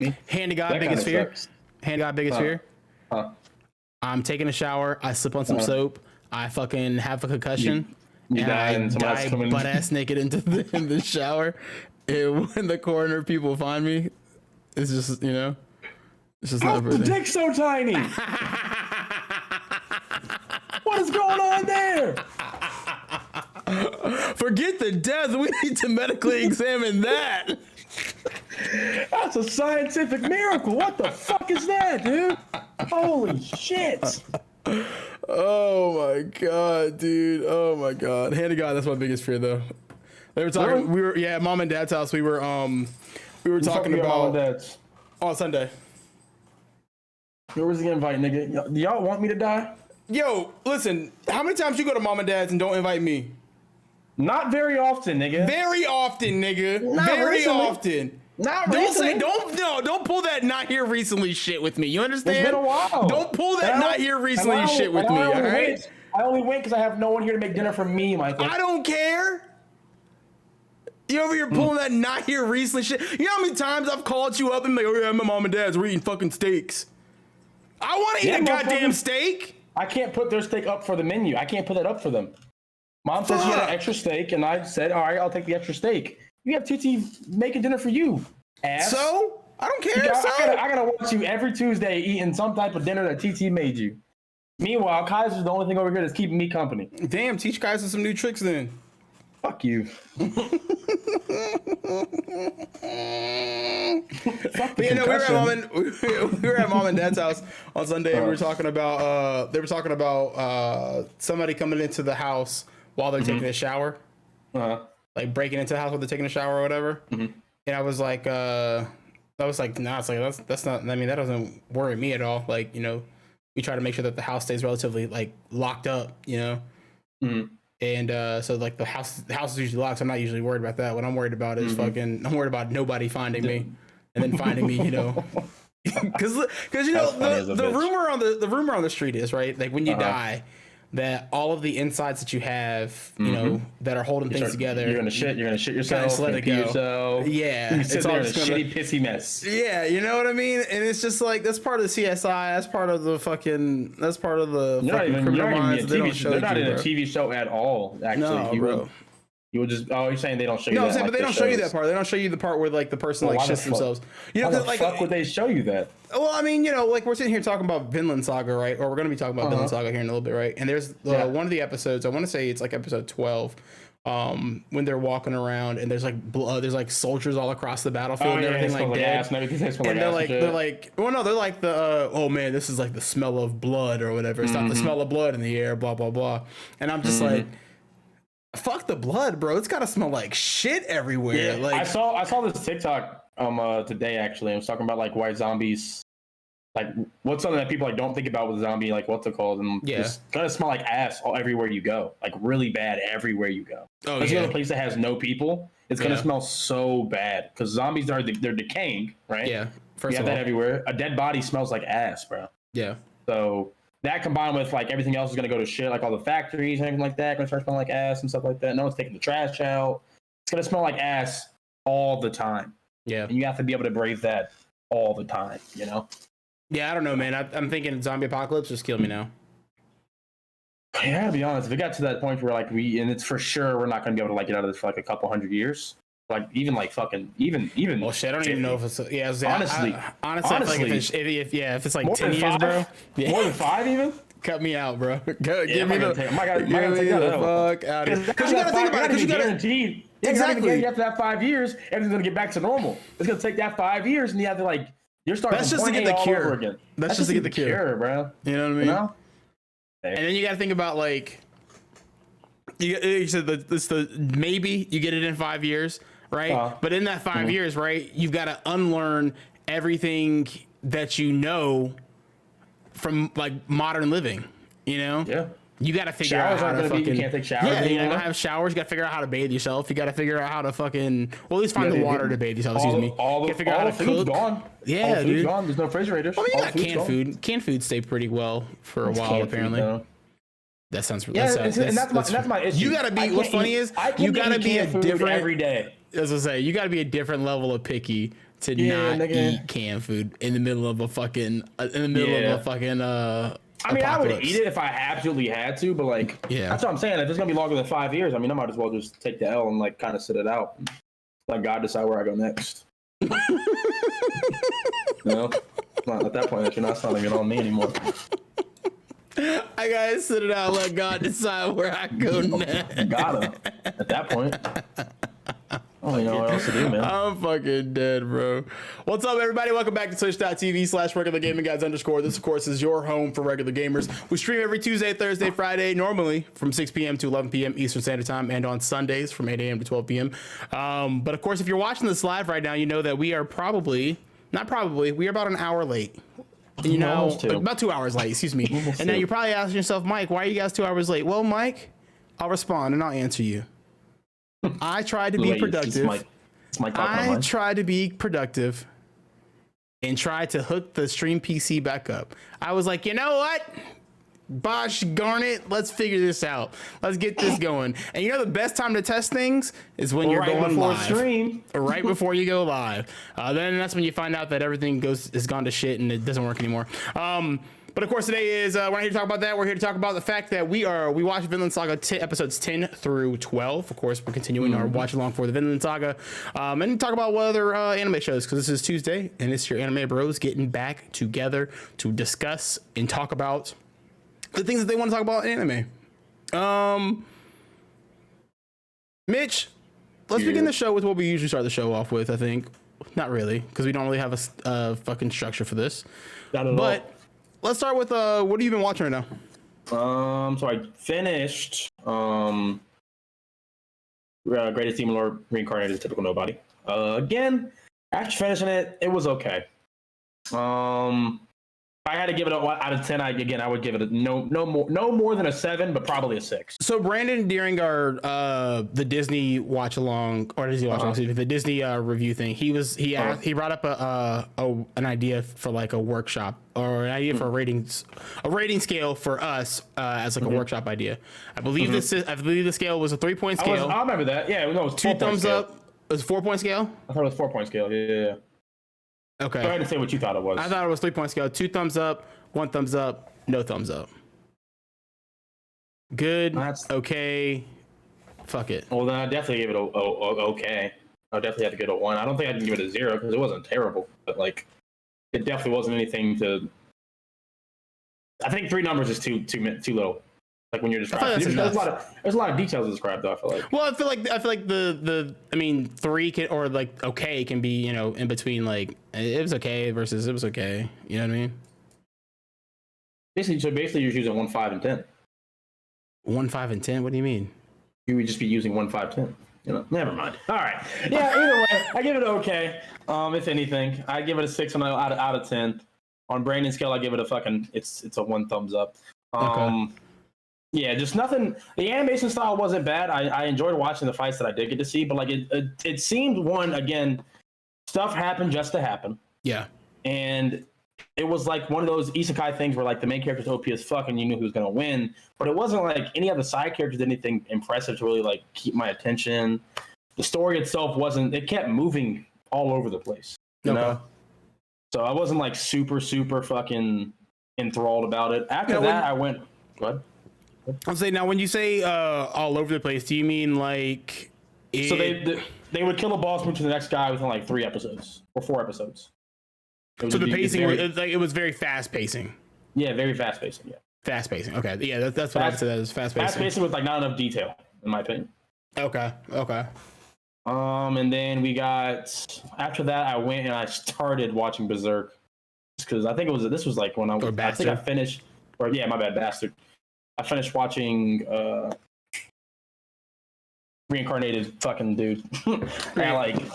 Hand to God, biggest fear. Hand to God, biggest fear. I'm taking a shower. I slip on some soap. I fucking have a concussion. And I die butt ass naked in the shower. In the corner, people find me. It's just, you know, it's just how's the dick so tiny? What is going on there? Forget the death. We need to medically examine that. That's a scientific miracle. What the fuck is that, dude? Holy shit. Oh my god, dude. Oh my god. Hand to God, that's my biggest fear though. They were talking at mom and dad's house. We were talking about on Sunday. Where was he gonna invite, nigga? Do y'all want me to die? Yo, listen, how many times you go to mom and dad's and don't invite me? Not very often, nigga. Very often, nigga. Very often. Not recently. Don't don't pull that not here recently shit with me. You understand? It's been a while. Don't pull that not here recently shit with me, all right? I only went because I have no one here to make dinner for me, Michael. I don't care. You over here pulling that not here recently shit. You know how many times I've called you up and like, oh yeah, my mom and dad's, we're eating fucking steaks. I want to eat a goddamn steak. I can't put their steak up for the menu. I can't put that up for them. Mom said she had an extra steak, and I said, all right, I'll take the extra steak. You have TT making dinner for you, ass. So? I don't care. I gotta watch you every Tuesday eating some type of dinner that TT made you. Meanwhile, Kaiser's the only thing over here that's keeping me company. Damn, teach Kaiser some new tricks then. Fuck you. We were at mom and dad's house on Sunday, and we were talking about they were talking about somebody coming into the house while they're taking a shower, like breaking into the house while they're taking a shower or whatever. And I was like, nah, it's like that's not. I mean, that doesn't worry me at all. Like, you know, we try to make sure that the house stays relatively like locked up, you know. And so like the house is usually locked, so I'm not usually worried about that. What I'm worried about is I'm worried about nobody finding me and then finding me, you know. Because you know the rumor on the street is, right, like when you die, that all of the insides that you have, you know, that are holding things together, you're gonna shit yourself, just let it go. Yeah, it's all just a shitty pissy mess. Yeah, you know what I mean. And it's just like that's part of the CSI. That's part of the fucking. That's part of the fucking Criminal Minds. They're not in a TV show at all. Actually, bro. You would just you're saying they don't show you that? No, I'm saying, but they don't show you that part. They don't show you the part where like the person like shits themselves. You know, why the like fuck would they show you that? Well, I mean, you know, like we're sitting here talking about Vinland Saga, right? Or we're going to be talking about Vinland Saga here in a little bit, right? And there's one of the episodes, I want to say it's like episode 12, when they're walking around and there's like there's like soldiers all across the battlefield and everything like dead. And they're like, well, no, they're like oh man, this is like the smell of blood or whatever. It's not the smell of blood in the air, blah blah blah. And I'm just like, fuck the blood, bro. It's gotta smell like shit everywhere. Yeah, like I saw this TikTok today actually. I was talking about like why zombies, like what's something that people like don't think about with a zombie, like what's it called? And it's gonna smell like ass everywhere you go, like really bad everywhere you go. Oh, if you go to a place that has no people, it's gonna smell so bad because zombies they're decaying, right? Yeah, you have that everywhere. A dead body smells like ass, bro. Yeah. So that combined with like everything else is gonna go to shit, like all the factories and everything like that, gonna start smelling like ass and stuff like that. No one's taking the trash out. It's gonna smell like ass all the time. Yeah, and you have to be able to brave that all the time, you know. Yeah, I don't know, man. I'm thinking zombie apocalypse, just kill me now. Yeah, I gotta be honest. If it got to that point where like and it's for sure we're not gonna be able to like get out of this for like a couple hundred years. Like even like fucking even. Well, shit, I don't 50. even know if it's honestly. I feel like if it's like 10 years, bro. Yeah. More than 5 even. Cut me out, bro. Give me the fuck out of here. Because you gotta think about it. Because you gotta guaranteed. Exactly. After that 5 years, everything's gonna get back to normal. It's gonna take that 5 years, and you have to like you're starting. That's just to get the cure again. That's just to get the cure, bro. You know what I mean? You know? And then you gotta think about like you said maybe you get it in 5 years. Right. But in that 5 years, right, you've got to unlearn everything that you know from like modern living, you know? Yeah. You got to figure out how to fucking. You can't take showers. Yeah, you gotta have showers. You got to figure out how to bathe yourself. You got to figure out how to fucking. Well, at least find the water to bathe yourself. Excuse me. All the food's gone. Yeah, all the food's gone. There's no refrigerators. Well, you got canned food. Canned food stay pretty well for a while, apparently. That sounds really. And that's my issue. You gotta be. What's funny is you gotta be a different every day. As I say, you gotta be a different level of picky to not eat canned food in the middle of a fucking I mean, I would eat it if I absolutely had to, but like, that's what I'm saying. If it's gonna be longer than 5 years, I mean, I might as well just take the L and like kind of sit it out, let God decide where I go next. No, at that point, that's not even on me anymore. I gotta sit it out, let God decide where I go next. Gotta. At that point. I don't know what else to do, man. I'm fucking dead, bro. What's up, everybody? Welcome back to twitch.tv/regulargamingguys_. This, of course, is your home for regular gamers. We stream every Tuesday, Thursday, Friday, normally from 6 p.m. to 11 p.m. Eastern Standard Time, and on Sundays from 8 a.m. to 12 p.m. But, of course, if you're watching this live right now, you know that we are we are about an hour late. You know, about 2 hours late, excuse me. And now you're probably asking yourself, Mike, why are you guys 2 hours late? Well, Mike, I'll respond and I'll answer you. I tried to be productive. I tried to be productive and tried to hook the stream PC back up. I was like, you know what? Bosh Garnet, let's figure this out. Let's get this going. And you know the best time to test things is when you're going live. Stream. Right before you go live. Then that's when you find out that everything has gone to shit and it doesn't work anymore. But of course today is we're not here to talk about that. We're here to talk about the fact that we watched Vinland Saga episodes 10 through 12. Of course, we're continuing our watch along for the Vinland Saga, and talk about what other anime shows, because this is Tuesday and it's your anime bros getting back together to discuss and talk about the things that they want to talk about in anime. Mitch, let's begin the show with what we usually start the show off with. I think not really, because we don't really have a fucking structure for this. Not at all. Let's start with what have you been watching right now? So I finished Greatest Demon Lord Reincarnated as Typical Nobody. Again, after finishing it, it was okay. If I had to give it a 1 out of 10, I would give it a no more than a 7, but probably a 6. So Brandon, during our the Disney watch along, or Disney watch along, excuse me, the Disney review thing, he brought up an idea for like a workshop, or an idea for a rating scale for us as like a workshop idea. I believe the scale was a 3-point scale. I remember that. Yeah, no, it was 2 thumbs up. It was a 4-point scale. I thought it was 4-point scale. Yeah. Okay. Go ahead and say what you thought it was. I thought it was 3-point scale. 2 thumbs up, 1 thumbs up, no thumbs up. Good. Okay. Fuck it. Well, then I definitely give it a okay. I definitely have to give it a 1. I don't think I can give it a 0 because it wasn't terrible, but like, it definitely wasn't anything to. I think 3 numbers is too little. Like when you're describing, there's a lot of details to describe, though. I feel like. Well, I feel like 3 can, or like okay can be, you know, in between, like it was okay versus it was okay. You know what I mean? Basically, you're using 1, 5, and 10. 1, 5, and 10. What do you mean? You would just be using 1, 5, 10. You know, never mind. All right. Yeah. Either way, I give it okay. If anything, I give it a 6 out of 10. On Brandon's scale, I give it a fucking. It's a 1 thumbs up. Okay. Yeah, just nothing. The animation style wasn't bad. I enjoyed watching the fights that I did get to see, but like it seemed stuff happened just to happen. Yeah. And it was like one of those isekai things where like the main character's OP as fuck and you knew who was gonna win, but it wasn't like any of the side characters did anything impressive to really like keep my attention. The story itself it kept moving all over the place. You know? So I wasn't like super fucking enthralled about it. After that, I went. Go ahead. I'll say, now when you say all over the place, do you mean like so they would kill a boss, move to the next guy within like 3 episodes or 4 episodes? So the pacing it was very fast pacing. Yeah, very fast pacing. Yeah, fast pacing. Okay, yeah, that's what I would say. That is fast pacing. Fast pacing with like not enough detail, in my opinion. Okay. And then we got after that, I went and I started watching Berserk because I think this was like when I think I finished. Or yeah, my bad, Bastard. I finished watching Reincarnated fucking dude. I think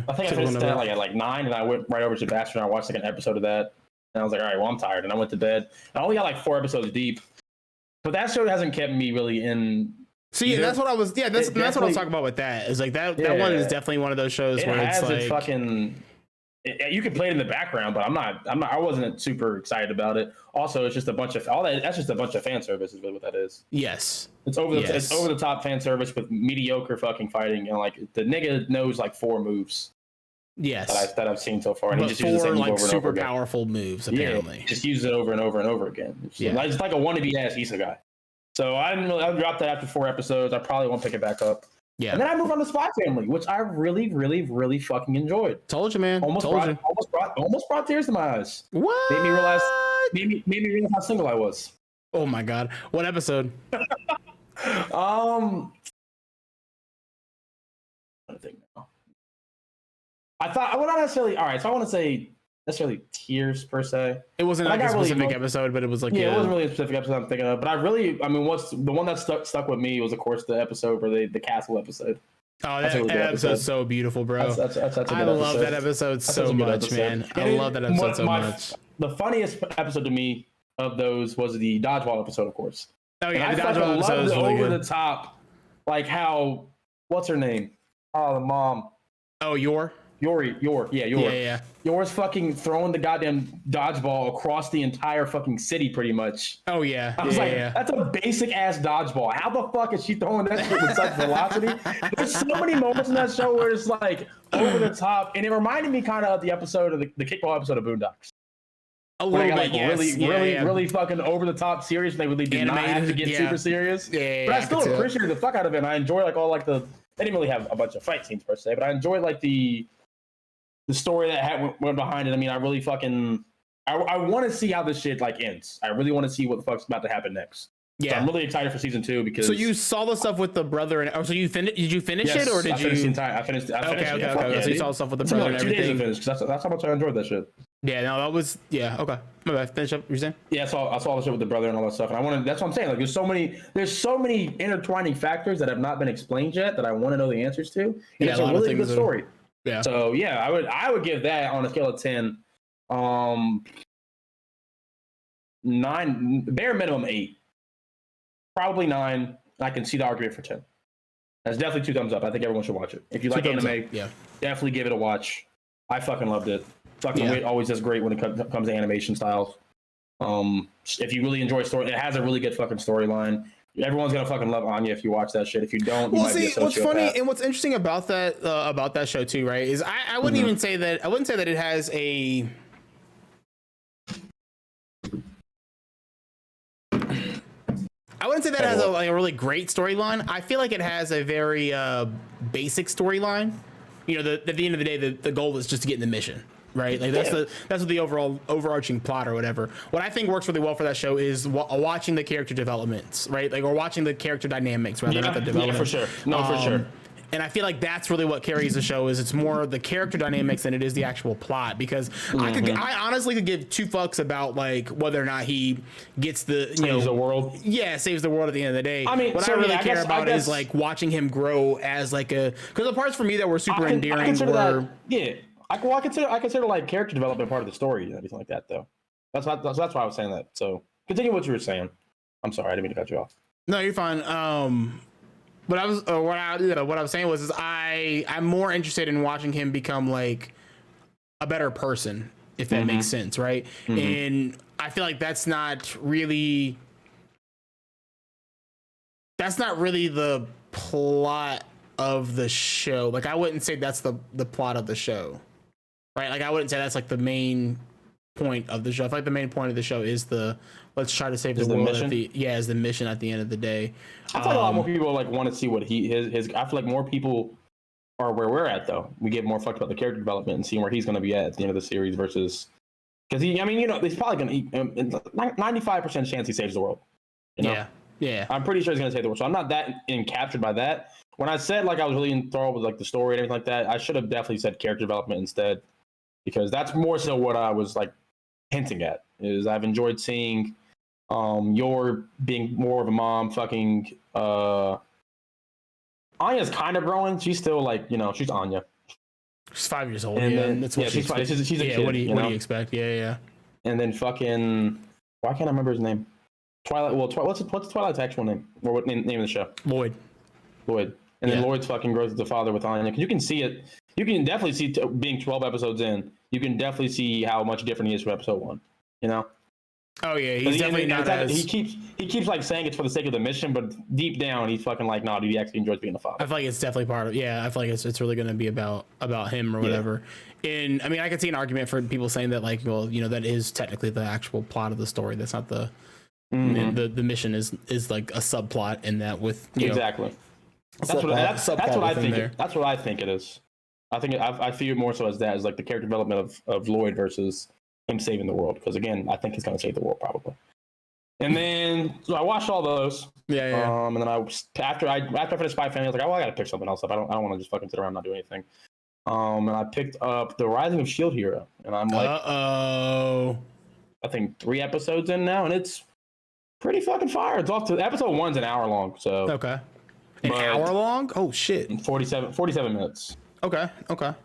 I finished that like at like 9, and I went right over to Bastard and I watched like an episode of that. And I was like, all right, well, I'm tired, and I went to bed. I only got like 4 episodes deep, but that show hasn't kept me really in. See, that's what I was. Yeah, that's what I was talking about with that. Is like that one is definitely one of those shows where it's like fucking. You can play it in the background, but I wasn't super excited about it. Also, it's just a bunch of that's just a bunch of fan service is really what that is. Yes. It's over the top fan service with mediocre fucking fighting, and like the nigga knows like 4 moves. Yes. That I've seen so far. And but he just uses the same like over and super over again. powerful moves, apparently. Yeah, just uses it over and over and over again. It's like a wannabe ass Issa guy. So I dropped that after 4 episodes. I probably won't pick it back up. Yeah. And then I moved on to Spy Family, which I really, really, really fucking enjoyed. Told you, man. Almost brought tears to my eyes. What? Made me realize how single I was. Oh my god. What episode? I think now. I thought I would not necessarily. All right, so I want to say necessarily tears per se. It wasn't like a specific episode, but it was like it wasn't really a specific episode I'm thinking of. But what's the one that stuck with me was of course the episode where the castle episode. Oh, that episode's so beautiful, bro. I love that episode so much, man. I love that episode so much. The funniest episode to me of those was the dodgeball episode, of course. Oh yeah, the dodgeball episode is really over the top, like how what's her name? Oh, the mom. Oh, Yor. Yeah. Yor's fucking throwing the goddamn dodgeball across the entire fucking city, pretty much. Oh yeah. I was that's a basic ass dodgeball. How the fuck is she throwing that shit with such velocity? There's so many moments in that show where it's like over the top, and it reminded me kind of the episode of the kickball episode of Boondocks. A little bit, yes. Really fucking over the top serious. They really did not have to get super serious. Yeah, but I still appreciated the fuck out of it. And I enjoy like all like the. They didn't really have a bunch of fight scenes per se, but I enjoyed like the story that went behind it. I mean, I really fucking I want to see how this shit like ends. I really want to see what the fuck's about to happen next. Yeah, so I'm really excited for season 2 because. So you saw the stuff with the brother and so you finished? Did you finish it or did you? I finished it. Okay. So you saw the stuff with the brother and everything. 2 days to finish because that's how much I enjoyed that shit. Yeah, no, that was okay. My bad. Finish up. You're saying? Yeah, I saw the shit with the brother and all that stuff, and I wanted. That's what I'm saying. Like, there's so many intertwining factors that have not been explained yet that I want to know the answers to. And it's a really good story. Yeah. So yeah, I would give that on a scale of 10, 9, bare minimum 8, probably 9. I can see the argument for 10. That's definitely 2 thumbs up. I think everyone should watch it. If you like anime, definitely give it a watch. I fucking loved it. Fucking Wit always does great when it comes to animation styles. If you really enjoy story, it has a really good fucking storyline. Everyone's gonna fucking love Anya if you watch that shit. If you don't, you might be a sociopath. What's funny and what's interesting about that show too, right? Is I wouldn't even say that. I wouldn't say that it has a. I wouldn't say that it has a really great storyline. I feel like it has a very basic storyline. You know, at the end of the day, the goal is just to get in the mission. Right, like that's what the overarching plot or whatever. What I think works really well for that show is watching the character developments, right? Like, or watching the character dynamics rather than the development. Yeah, for sure. No, for sure. And I feel like that's really what carries the show. Is it's more the character dynamics than it is the actual plot. Because I honestly could give 2 fucks about like whether or not he gets saves the world. Yeah, saves the world at the end of the day. I mean, what I really care about is like watching him grow as like a. Because the parts for me that were super endearing were I consider like character development part of the story and everything like that, though. That's why I was saying that. So continue what you were saying. I'm sorry, I didn't mean to cut you off. No, you're fine. But what I was saying was I'm more interested in watching him become like a better person, if that makes sense, right? And I feel like that's not really the plot of the show. Like, I wouldn't say that's the plot of the show. Right, like I wouldn't say that's like the main point of the show. I feel like the main point of the show is let's try to save the world. Is the mission at the end of the day. I feel like a lot more people like want to see what his. I feel like more people are where we're at though. We get more fucked about the character development and seeing where he's going to be at the end of the series versus because he's probably going to 95% chance he saves the world. You know? Yeah. I'm pretty sure he's going to save the world. So I'm not that captured by that. When I said like I was really enthralled with like the story and everything like that, I should have definitely said character development instead. Because that's more so what I was like hinting at is I've enjoyed seeing Yor being more of a mom. Fucking Anya's kind of growing. She's still like she's Anya. She's 5 years old. And then, that's what she's a kid. What do you expect? Yeah. And then fucking why can't I remember his name? Twilight. Well, what's Twilight's actual name? Or what name of the show? Lloyd. And then Lloyd's fucking grows as a father with Anya. You can see it. You can definitely see being 12 episodes in. You can definitely see how much different he is from episode 1. You know. Oh yeah, he's definitely not as... He keeps like saying it's for the sake of the mission, but deep down he's fucking like, no, dude, he actually enjoys being a father. I feel like it's definitely part of... Yeah, I feel like it's really going to be about him or whatever. And I mean, I could see an argument for people saying that, like, well, you know, that is technically the actual plot of the story. That's not the... The mission is like a subplot in that with... Exactly. That's what I think. That's what I think it is. I feel more so as that, as like the character development of Lloyd versus him saving the world, because again, I think he's going to save the world probably. And then so I watched all those. Yeah. And then after I finished Spy Family, I was like, oh, I got to pick something else up. I don't want to just fucking sit around and not do anything. And I picked up The Rising of Shield Hero, and I'm like, I think 3 episodes in now, and it's pretty fucking fire. It's off to episode 1's an hour long, so okay. An hour long? Oh shit. 47 minutes. Okay.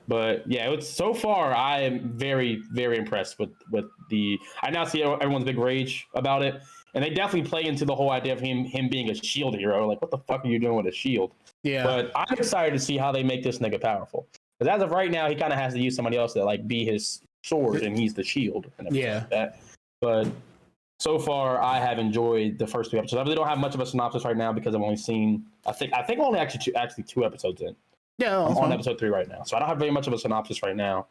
But yeah, it's so far I am very, very impressed with the... I now see everyone's big rage about it, and they definitely play into the whole idea of him being a shield hero. Like, what the fuck are you doing with a shield? Yeah. But I'm excited to see how they make this nigga powerful. Because as of right now, he kind of has to use somebody else to like be his sword, and he's the shield. And like that. But so far, I have enjoyed the first 2 episodes. I really don't have much of a synopsis right now because I've only seen... I think I'm only actually 2 episodes in. Yeah, I'm on episode 3 right now, so I don't have very much of a synopsis right now.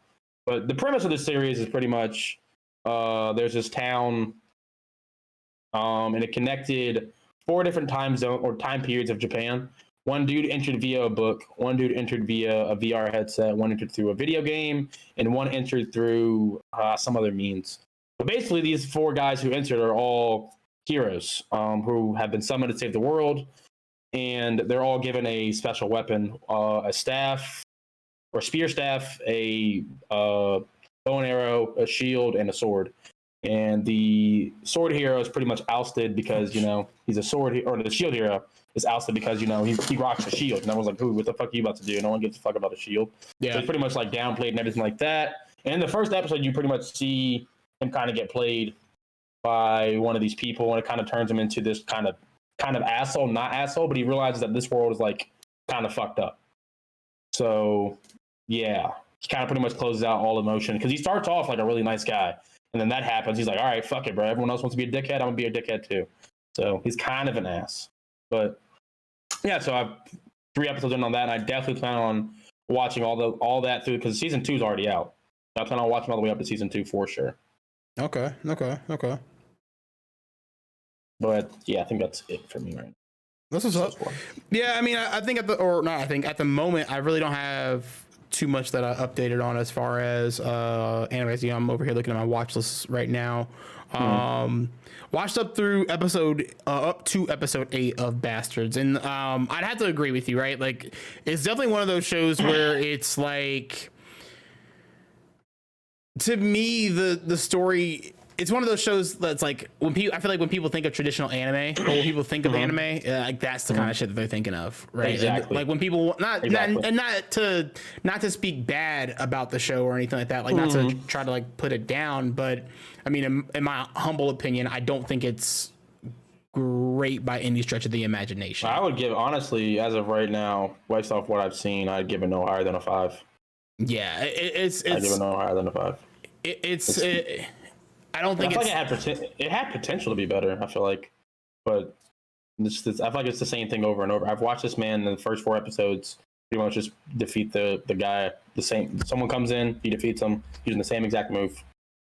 But the premise of the series is pretty much there's this town, and it connected 4 different time periods of Japan. One dude entered via a book, one dude entered via a VR headset, one entered through a video game, and one entered through some other means. But basically, these 4 guys who entered are all heroes who have been summoned to save the world. And they're all given a special weapon, a staff or spear staff, a bow and arrow, a shield, and a sword. And the sword hero is pretty much ousted because, you know, he's a sword, or the shield hero is ousted because, you know, he rocks a shield. And everyone's like, "Ooh, what the fuck are you about to do?" No one gives a fuck about a shield. Yeah. So it's pretty much like downplayed and everything like that. And in the first episode, you pretty much see him kind of get played by one of these people, and it kind of turns him into this kind of asshole, not asshole, but he realizes that this world is like kind of fucked up. So yeah, he kind of pretty much closes out all emotion because he starts off like a really nice guy, and then that happens. He's like, all right, fuck it, bro. Everyone else wants to be a dickhead. I'm gonna be a dickhead too. So he's kind of an ass. But yeah, so I've 3 episodes in on that, and I definitely plan on watching all that through because season 2 is already out. I plan on watching all the way up to season 2 for sure. Okay. But yeah, I think that's it for me right now. This is up. Yeah, I mean, I think at the moment, I really don't have too much that I updated on as far as animes. You know, I'm over here looking at my watch list right now. Watched up to episode 8 of Bastards, and I'd have to agree with you, right? Like, it's definitely one of those shows where it's like, to me, the story. It's one of those shows that's like I feel like when people think of traditional anime, or when people think of anime, like that's the kind of shit that they're thinking of, right? Exactly. Like when people not to speak bad about the show or anything like that, like not to try to like put it down, but I mean, in my humble opinion, I don't think it's great by any stretch of the imagination. I would give, honestly, as of right now, based off what I've seen, I'd give it no higher than a 5. Yeah, I'd give it no higher than a 5. I don't think it had potential to be better. I feel like, but I feel like it's the same thing over and over. I've watched this man in the first 4 episodes pretty much just defeat the guy. Someone comes in, he defeats him using the same exact move.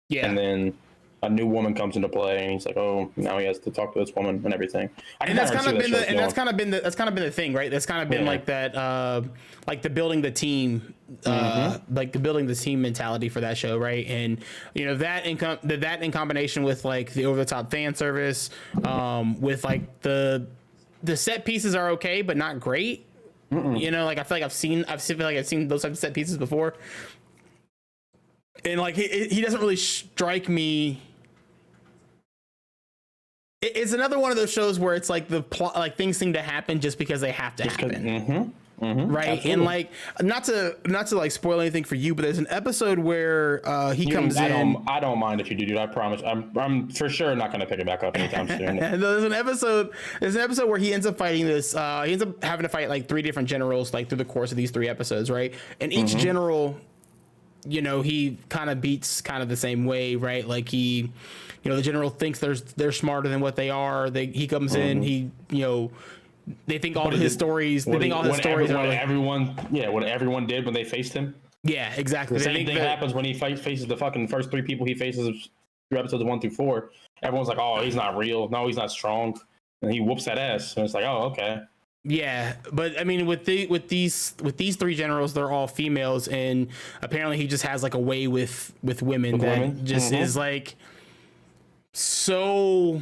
Yeah, and then a new woman comes into play, and he's like, "Oh, now he has to talk to this woman and everything." That's kind of been the thing, right? That's kind of been like that, like the building the team, like the building the team mentality for that show, right? And you know that in combination with like the over the top fan service, with like the set pieces are okay but not great. You know, like I feel like I've seen those types of set pieces before, and like he doesn't really strike me. It's another one of those shows where it's like the plot, like things seem to happen just because they have to happen, right? Absolutely. And like not to like spoil anything for you, but there's an episode where he comes in. I don't mind if you do, dude. I promise. I'm for sure not going to pick it back up anytime soon. And there's an episode where he ends up fighting this. He ends up having to fight like 3 different generals like through the course of these 3 episodes, right? And each general, you know, he kind of beats kind of the same way, right? Like he the general thinks they're smarter than what they are. He comes in, they think all his stories. They think all his stories are like what everyone did when they faced him. Yeah, exactly. The same thing happens when he faces the fucking first 3 people he faces through episodes 1 through 4. Everyone's like, "Oh, he's not real. No, he's not strong," and he whoops that ass. And it's like, "Oh, okay." Yeah, but I mean, with these 3 generals, they're all females, and apparently he just has like a way with women just is like so.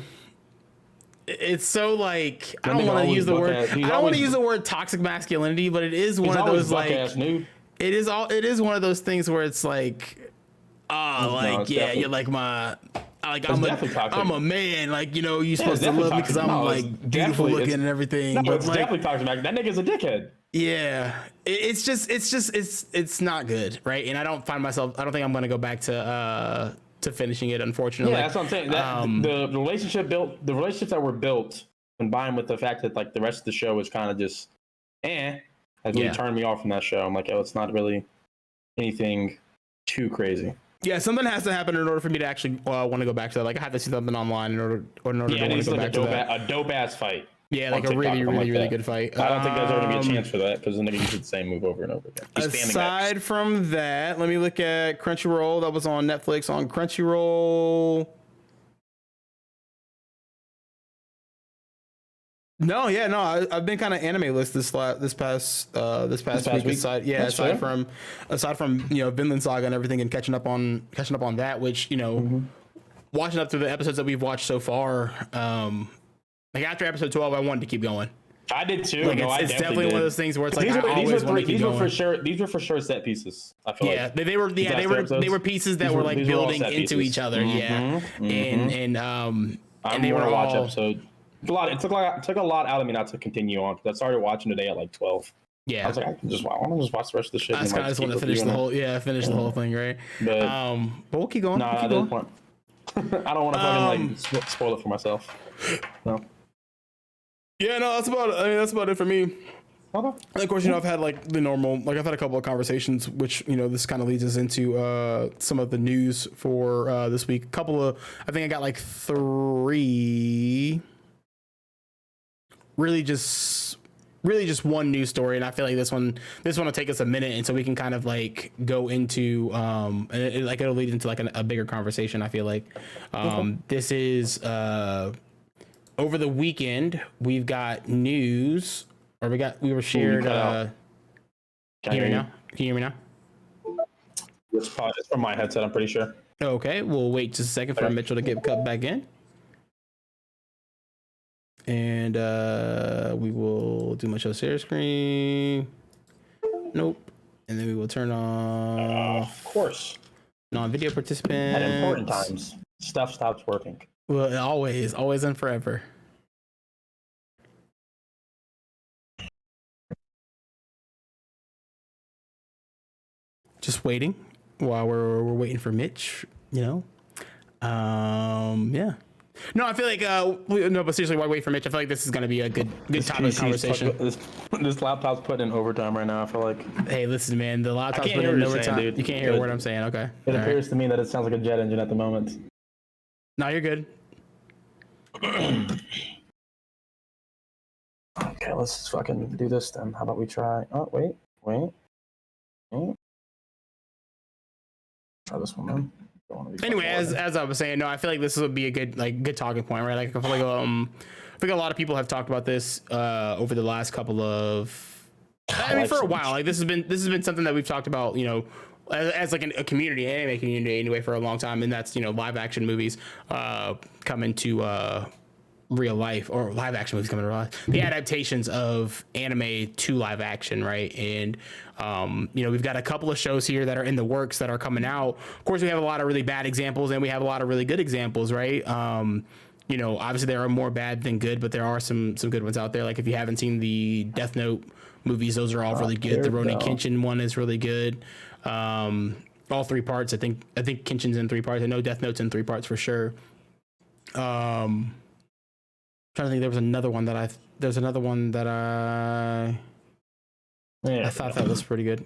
It's so like I don't want to use the word. I don't want to use the word toxic masculinity, but it is one of those like it is one of those things where it's like, you're like my. Like I'm a man, like you're supposed to love me because I'm like beautiful looking and everything. No, but it's definitely toxic. That nigga's a dickhead. Yeah, it's not good, right? And I don't think I'm gonna go back to finishing it, unfortunately. Yeah, that's what I'm saying. The relationships that were built, combined with the fact that like the rest of the show is kind of just has really turned me off from that show. I'm like, it's not really anything too crazy. Yeah, something has to happen in order for me to actually want to go back to that. Like, I have to see something online in order to want to go back to that. A dope ass fight. Yeah, like a really good fight. I don't think there's ever gonna be a chance for that because then they use the same move over and over again. Aside from that, let me look at Crunchyroll. That was on Netflix. On Crunchyroll. I've been kind of anime list this past week. Aside from Vinland Saga and everything, and catching up on that, which watching up through the episodes that we've watched so far. Like after episode 12, I wanted to keep going. I did too. Like it's definitely one of those things where it's like I always want to keep going. These were for sure set pieces. I feel like they were pieces that were like building into each other. And they were all watch episode. It took a lot out of me not to continue on because I started watching today at like 12. Yeah, I was like, I want to just watch the rest of the shit. I just want to finish the whole thing, right? But we'll keep going. I don't want to fucking like spoil it for myself. No. Yeah, no, that's about it for me. Okay. And of course, I've had like the normal, like I've had a couple of conversations, which this kind of leads us into some of the news for this week. I think I got like 3. Really just one news story, and I feel like this one will take us a minute, and so we can kind of like go into and it'll lead into like a bigger conversation. I feel like this is over the weekend we've got news, or we were shared. Can you hear me now? Can you hear me now? It's from my headset, I'm pretty sure. Okay, we'll wait just a second for Mitchell to get cut back in. And we will do my show share screen. Nope. And then we will turn off. Of course. Non-video participants. At important times, stuff stops working. Well, always and forever. Just waiting while we're waiting for Mitch. Yeah. No, I feel like but seriously, why wait for Mitch? I feel like this is going to be a good topic of conversation. This laptop's putting in overtime right now. I feel like. Hey, listen, man, the laptop's putting in overtime. Dude. You can't hear what I'm saying. Okay. It appears to me that it sounds like a jet engine at the moment. No, you're good. Okay, let's just fucking do this then. How about we try? Oh, wait. Try this one then. Anyway, as I was saying, no, I feel like this would be a good talking point, right? Like I feel like I think a lot of people have talked about this over the last couple of, for a while. Like this has been something that we've talked about, as like a community, anime community anyway, for a long time, and that's live action movies coming to real life, or live action movies coming to real life. The adaptations of anime to live action, right? And we've got a couple of shows here that are in the works that are coming out. Of course, we have a lot of really bad examples, and we have a lot of really good examples, right? Obviously there are more bad than good, but there are some good ones out there. Like if you haven't seen the Death Note movies, those are all really good. The Ronin Kenshin one is really good. All 3 parts. I think Kenshin's in 3 parts. I know Death Note's in 3 parts for sure. Trying to think, there's another one that I thought that was pretty good.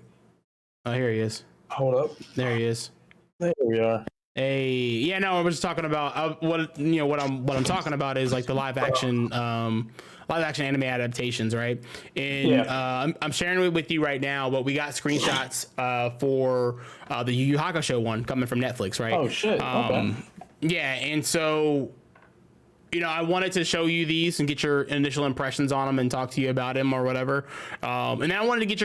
Oh, here he is. Hold up. There he is. There we are. I was just talking about what I'm talking about is like the live action anime adaptations, right? And I'm sharing it with you right now, but we got screenshots for the Yu Yu Hakusho one coming from Netflix, right? Oh shit. Okay. Yeah, and so I wanted to show you these and get your initial impressions on them and talk to you about them or whatever. And then I wanted to get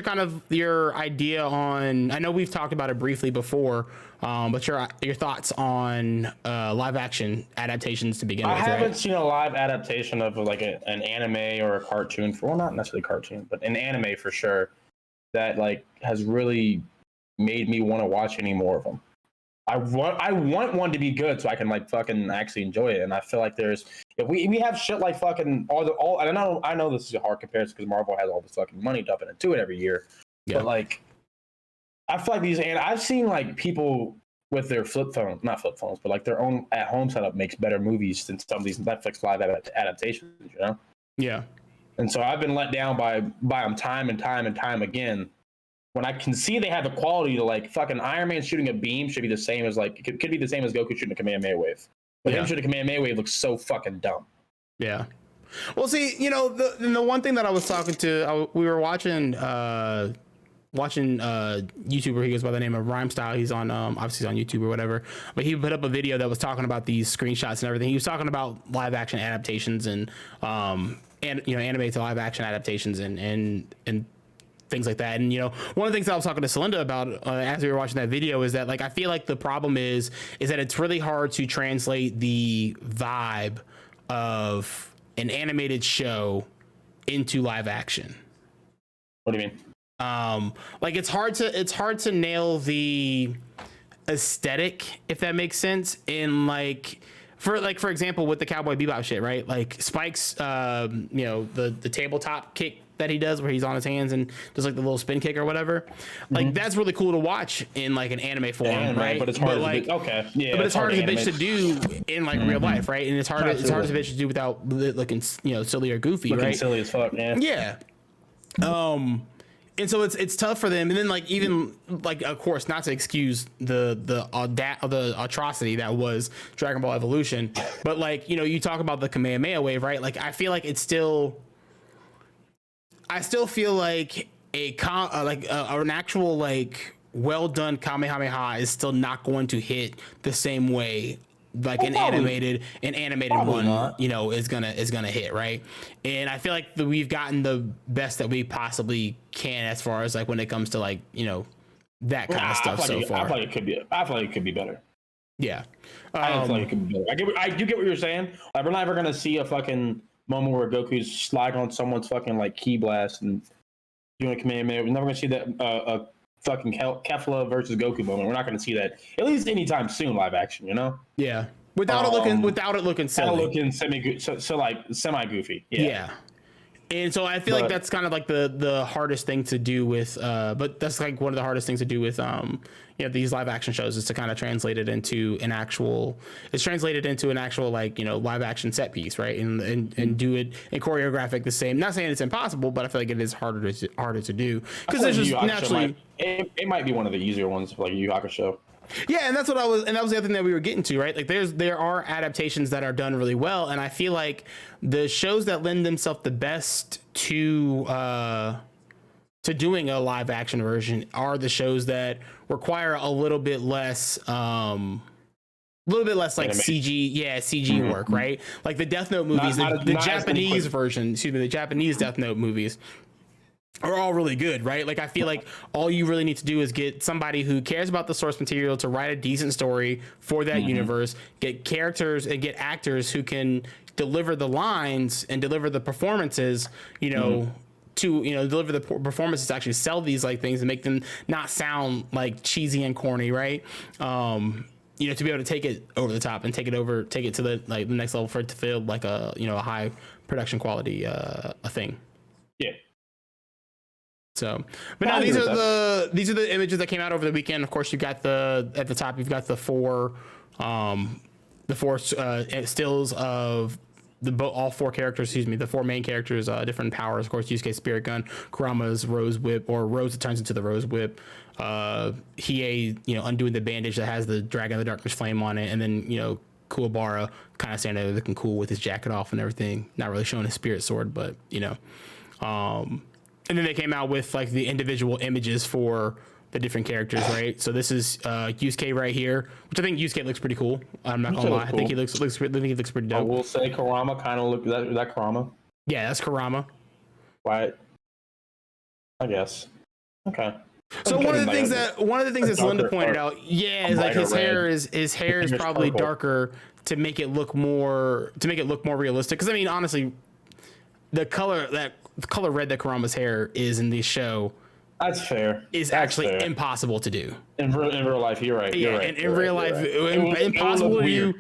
your idea on, I know we've talked about it briefly before, but your thoughts on live action adaptations to begin with. I haven't seen a live adaptation of like an anime or a cartoon well, not necessarily cartoon, but an anime for sure that like has really made me want to watch any more of them. I want one to be good so I can like fucking actually enjoy it. And I feel like if we have shit like fucking I know this is a hard comparison because Marvel has all this fucking money dumping into it every year. Yeah. But like I feel like I've seen like people with their not flip phones, but like their own at home setup makes better movies than some of these Netflix live adaptations, Yeah. And so I've been let down by them time and time again. When I can see they have the quality to like fucking Iron Man shooting a beam should be the same as like it could be the same as Goku shooting a Kamehameha wave. But him shooting a Kamehameha wave looks so fucking dumb. Yeah. Well, see, the one thing that I was talking to, we were watching YouTuber. He goes by the name of Rhyme Style. He's on obviously he's on YouTube or whatever. But he put up a video that was talking about these screenshots and everything. He was talking about live action adaptations and anime to live action adaptations and things like that. And one of the things that I was talking to Celinda about as we were watching that video is that like I feel like the problem is that it's really hard to translate the vibe of an animated show into live action. What do you mean? Like it's hard to nail the aesthetic, if that makes sense, in like for example with the Cowboy Bebop shit, right? Like Spike's the tabletop kick that he does where he's on his hands and does like the little spin kick or whatever. Like that's really cool to watch in like an anime form, right? But it's hard but it's hard as a bitch to do in like real life, right? And it's hard as a bitch to do without looking silly or goofy, right? Silly as fuck, man. Yeah. And so it's tough for them. And then like even like of course not to excuse the atrocity that was Dragon Ball Evolution, but like you talk about the Kamehameha wave, right? Like I feel like I still feel like an actual like well done Kamehameha is still not going to hit the same way like an animated one is gonna hit, right? And I feel like we've gotten the best that we possibly can as far as like when it comes to like that kind of stuff so far. I feel like it could be better. Yeah. I feel like it could be better. I do get what you're saying. Like we're never gonna see a fucking moment where Goku's sliding on someone's fucking like ki blast and doing a Kamehameha. We're never gonna see that a fucking Kefla versus Goku moment. We're not gonna see that at least anytime soon live action, Yeah. Without it looking silly. Semi goofy. Yeah. And so I feel like that's kind of like the hardest thing to do with but that's like one of the hardest things to do with these live action shows is to kind of translate it into an actual like live action set piece, right? And do it and choreograph it the same. Not saying it's impossible, but I feel like it is harder to do because there's just naturally it might be one of the easier ones like Yu Yu Hakusho. Yeah, and that was the other thing that we were getting to, right? Like there are adaptations that are done really well, and I feel like the shows that lend themselves the best to doing a live action version are the shows that require a little bit less like CG work, right? Like the Death Note movies, the Japanese version, the Japanese Death Note movies are all really good, right? Like I feel like all you really need to do is get somebody who cares about the source material to write a decent story for that universe, get characters and get actors who can deliver the lines and deliver the performances, to deliver the performances to actually sell these like things and make them not sound like cheesy and corny, right? To be able to take it over the top and take it to the like the next level for it to feel like a a high production quality a thing. Yeah. So, but now these are the images that came out over the weekend. Of course, you got at the top, you've got the four stills of all four characters, the four main characters, different powers. Of course, Yusuke Spirit Gun, Kurama's Rose Whip, or Rose that turns into the Rose Whip. Hiei, undoing the bandage that has the Dragon of the Darkness flame on it, and then Kuwabara kind of standing there looking cool with his jacket off and everything, not really showing his spirit sword, but and then they came out with like the individual images for the different characters, right? So this is Yusuke right here, which I think Yusuke looks pretty cool. I'm not gonna lie, cool. I think he looks pretty dope. I will say Kurama kind of look that Kurama. Yeah, that's Kurama. Right. I guess. Okay. So one of the things that Linda pointed out, is like his hair is probably darker to make it look more realistic. Because I mean, honestly, the color red that Kurama's hair is in the show, that's fair, is actually impossible to do in real life. You're right. In real life, impossible to do.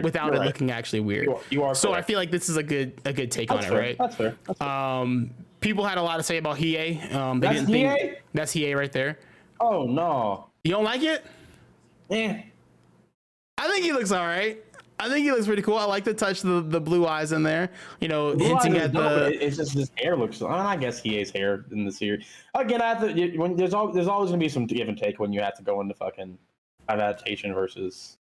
Without it looking actually weird. You are. So I feel like this is a good take on it, right? That's fair. People had a lot to say about Hiei. That's Hiei right there. Oh no! You don't like it? Yeah. I think he looks all right. I think he looks pretty cool. I like to touch the blue eyes in there. Hinting at it's just his hair looks. I guess Hiei's hair in the series. Again, there's always gonna be some give and take when you have to go into fucking adaptation versus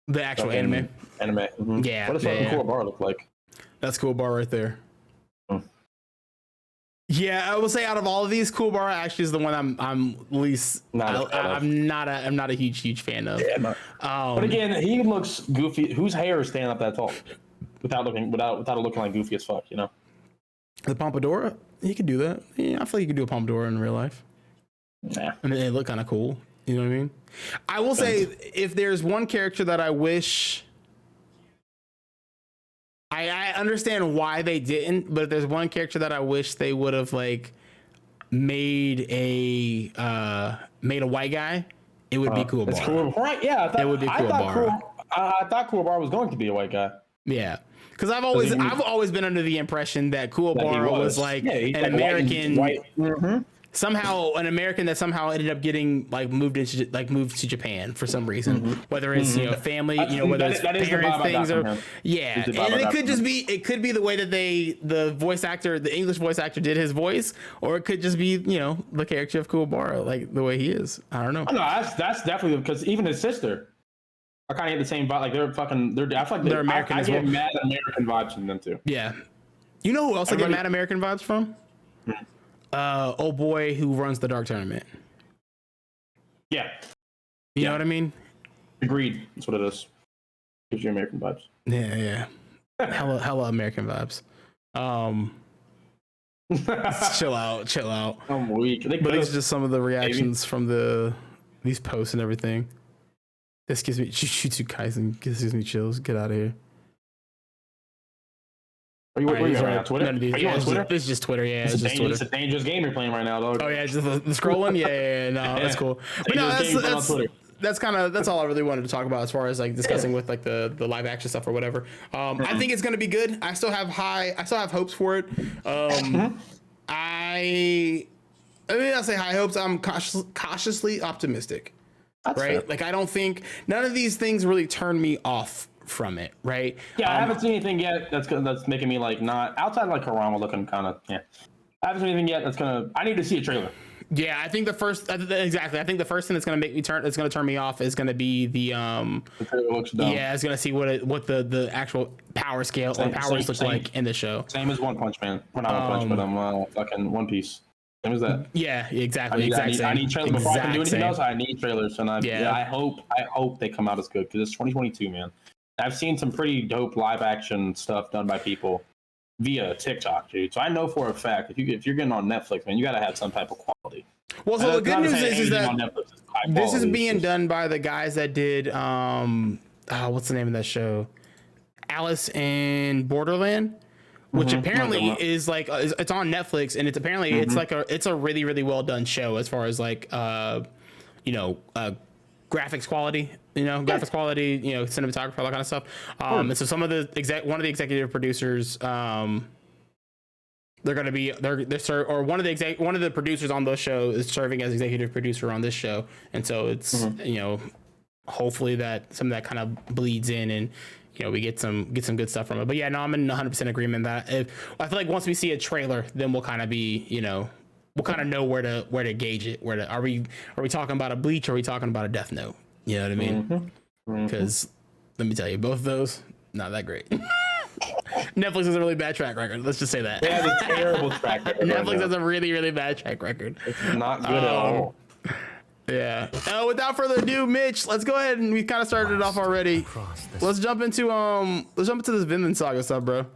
the actual anime. Mm-hmm. Yeah. What does fucking Kuwabara look like? That's Kuwabara right there. Yeah, I will say out of all of these, Kuwabara actually is the one I'm least. I'm not a huge fan of. Yeah, no. But again, he looks goofy. Whose hair is standing up that tall, without it looking like goofy as fuck? The Pompadour, he could do that. Yeah, I feel like you could do a Pompadour in real life. Yeah, I mean, they look kind of cool. You know what I mean? I will say, if there's one character that I wish. I understand why they didn't, but if there's one character that I wish they would have like made a white guy, it would be Kuwabara. It's cool, right? Yeah, it would be Kuwabara. I thought Kuwabara was going to be a white guy. Yeah, because I've always been under the impression that Kuwabara was like an American. White. Mm-hmm. Somehow an American that somehow ended up getting like moved to Japan for some reason, whether it's family, whether it's parents things or and it could be the way that the English voice actor did his voice, or it could just be the character of Kuwabara like the way he is. I don't know. No, that's definitely because even his sister, I kind of get the same vibe. Like I feel like they're American. I get mad American vibes from them too. Yeah, who else I get mad American vibes from? Old boy who runs the Dark Tournament. Yeah. You know what I mean? Agreed. That's what it is. Gives you American vibes. Yeah. hella American vibes. Chill out. I'm weak. But these are just some of the reactions from these posts and everything. This gives me Jujutsu Kaisen gives me chills. Get out of here. Are you on Twitter? None of these. On Twitter? This is just Twitter. Yeah, it's just Twitter. It's a dangerous game you're playing right now, dog. Oh yeah, just the scrolling. Yeah. No, that's cool. But no, that's all I really wanted to talk about as far as like discussing with like the live action stuff or whatever. I think it's gonna be good. I still have hopes for it. I mean, I'll say high hopes. I'm cautiously optimistic. That's right. Fair. Like I don't think none of these things really turn me off from it, right? Yeah, I haven't seen anything yet that's making me like not outside like Kurama looking kind of. Yeah, I haven't seen anything yet that's gonna. I need to see a trailer. Yeah, I think the first exactly. I think the first thing that's gonna make me turn. It's gonna turn me off is gonna be the trailer looks dumb. Yeah, it's gonna see what the actual power scale or powers look like in the show. Same as One Punch Man. We're not One Punch, but fucking One Piece. Same as that. Yeah, exactly. I need trailers before I can do anything else. I need trailers, and I hope they come out as good because it's 2022, man. I've seen some pretty dope live action stuff done by people via TikTok, dude. So I know for a fact if you're getting on Netflix, man, you got to have some type of quality. Well, so the good news is that this is being done by the guys that did what's the name of that show? Alice in Borderland, which apparently is like it's on Netflix, and it's apparently it's a really really well done show as far as like graphics quality, cinematography, all that kind of stuff. And so some of one of the executive producers, they're going to be one of the producers on those shows is serving as executive producer on this show, and so it's hopefully that some of that kind of bleeds in and we get some good stuff from it. But yeah, no, I'm in 100% agreement that I feel like once we see a trailer, then we'll kind of be, we'll kind of know where to gauge it. Are we talking about a Bleach or are we talking about a Death Note? You know what I mean? Because let me tell you, both of those not that great. Netflix has a really bad track record. Let's just say that. They have a terrible track record. Netflix has a really, really bad track record. It's not good at all. Yeah. Without further ado, Mitch, let's go ahead and we kind of started it off already. Let's jump into this Vinland Saga stuff, bro.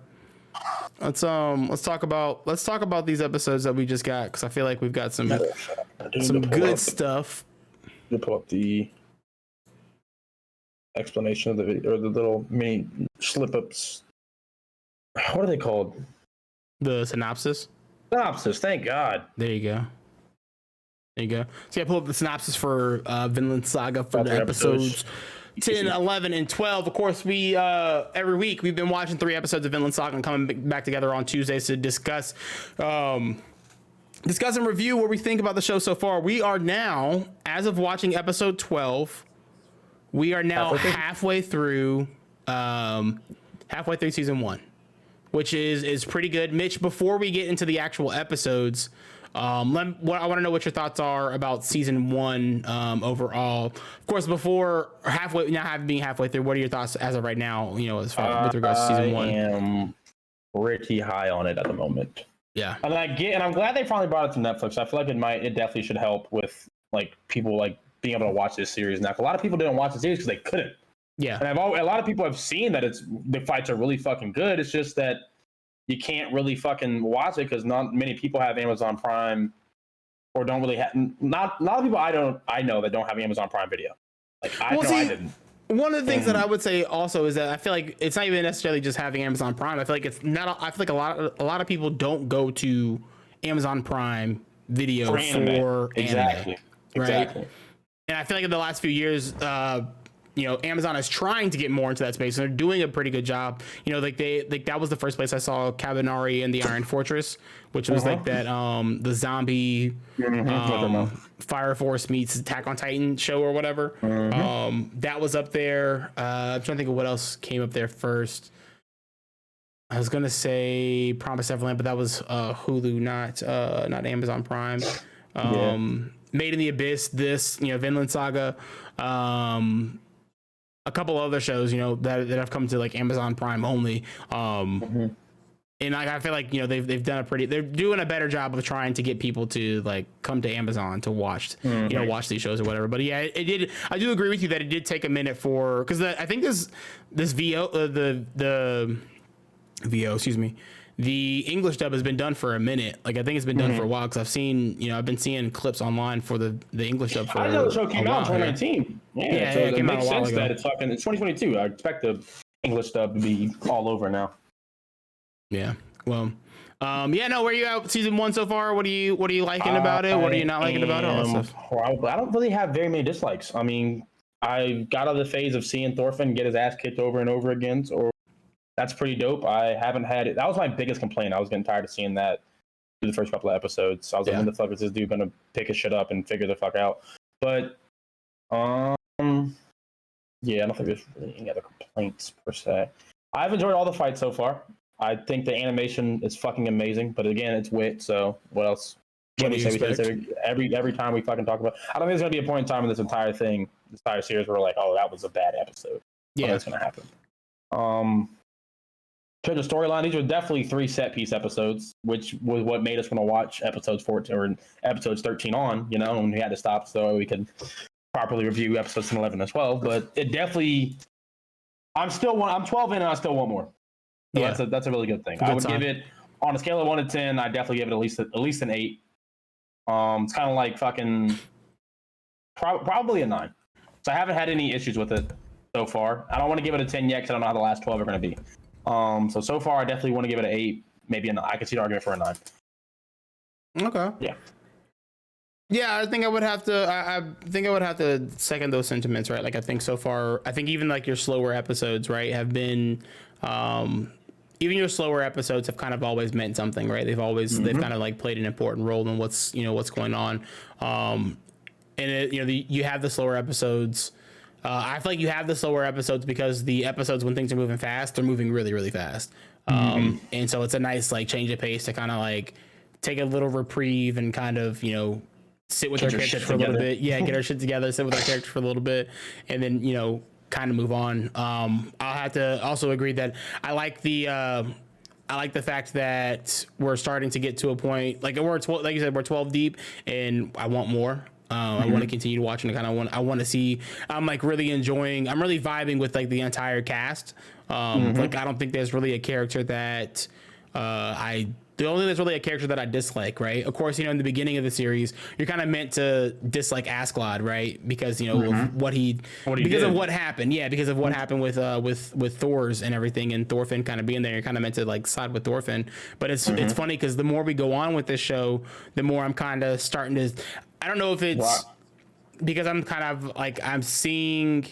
Let's talk about these episodes that we just got, because I feel like we've got some good stuff. You pull up the explanation of the video, or the little mini slip ups. What are they called? The synopsis. Synopsis. Thank God. There you go. So yeah, pull up the synopsis for Vinland Saga for the episodes 10, 11, and 12. Of course, we every week we've been watching 3 episodes of Vinland Saga and coming back together on Tuesdays to discuss and review what we think about the show so far. We are now, as of watching episode 12, we are now halfway through season 1, which is pretty good. Mitch, before we get into the actual episodes, I want to know what your thoughts are about season 1 overall. Of course, being halfway through, what are your thoughts as of right now? As far with regards to season 1. I am pretty high on it at the moment. Yeah, and I'm glad they finally brought it to Netflix. I feel like it definitely should help with like people like being able to watch this series now. A lot of people didn't watch the series because they couldn't. Yeah, and a lot of people have seen that the fights are really fucking good. It's just that you can't really fucking watch it because not many people have Amazon Prime, or don't really have. Not a lot of people I know that don't have Amazon Prime Video. Like I didn't. One of the things that I would say also is that I feel like it's not even necessarily just having Amazon Prime. I feel like it's not. I feel like a lot of people don't go to Amazon Prime Video for anime. Exactly. Right? And I feel like in the last few years, Amazon is trying to get more into that space, and they're doing a pretty good job. That was the first place I saw Kabanari and the Iron Fortress, which was like that the zombie Fire Force meets Attack on Titan show or whatever. That was up there. I'm trying to think of what else came up there first. I was gonna say Promised Neverland, but that was Hulu, not Amazon Prime. Made in the Abyss, Vinland Saga, a couple other shows, that have come to like Amazon Prime only. And I feel like, they've done they're doing a better job of trying to get people to like come to Amazon to watch, watch these shows or whatever. But yeah, I do agree with you that it did take a minute because I think this VO, the VO, excuse me, the English dub has been done for a minute. Like I think it's been done for a while, because I've been seeing clips online for the English dub for I know the show came out in 2019. Yeah, so it came out makes a while sense ago. that it's 2022. I expect the English dub to be all over now. Yeah. Well, where are you at with season 1 so far? What are you liking about it? What are you not liking about it? All that stuff. I don't really have very many dislikes. I mean, I got out of the phase of seeing Thorfinn get his ass kicked over and over again, or that's pretty dope. I haven't had it. That was my biggest complaint. I was getting tired of seeing that through the first couple of episodes. So I was like, when the fuck is this dude gonna pick his shit up and figure the fuck out? But I don't think there's really any other complaints per se. I've enjoyed all the fights so far. I think the animation is fucking amazing, but again, it's wit. So what else? Every time we fucking talk about, I don't think there's gonna be a point in time in this entire series where we're like, oh, that was a bad episode. Yeah, that's gonna happen. To the storyline, these were definitely 3 set piece episodes, which was what made us want to watch episodes 14 or episodes 13 on, and we had to stop so we could properly review episodes 10, 11, and 12. But it definitely, I'm 12 in and I still want more. So that's a really good thing. I would give it, on a scale of 1 to 10, I definitely give it at least an 8. It's kind of like fucking probably a 9. So I haven't had any issues with it so far. I don't want to give it a 10 yet because I don't know how the last 12 are going to be. So far I definitely want to give it an 8, maybe a 9. I could see the argument for a 9. Okay. Yeah, I think I would have to. I think I would have to second those sentiments, right? Like I think so far, I think even like your slower episodes, right, have been, even your slower episodes have kind of always meant something, right? They've kind of like played an important role in what's going on. And you have the slower episodes. I feel like you have the slower episodes because the episodes when things are moving fast, they're moving really, really fast. And so it's a nice like change of pace to kind of like take a little reprieve and kind of, you know, sit with our characters for a little bit. Yeah, get our shit together, sit with our characters for a little bit, and then, you know, kind of move on. I'll have to also agree that I like the fact that we're starting to get to a point like we're 12, like you said, we're 12 deep, and I want more. I want to continue watching. I want to see. I'm like really enjoying. I'm really vibing with like the entire cast. Like I don't think there's really a character that the only there's really a character that I dislike, right? Of course, you know, in the beginning of the series, you're kind of meant to dislike Askeladd, right? Because, you know, of what happened. Yeah, because of what happened with Thor's and everything, and Thorfinn kind of being there, you're kind of meant to like side with Thorfinn. But it's funny because the more we go on with this show, the more I'm kind of starting to. I don't know if it's because I'm kind of like I'm seeing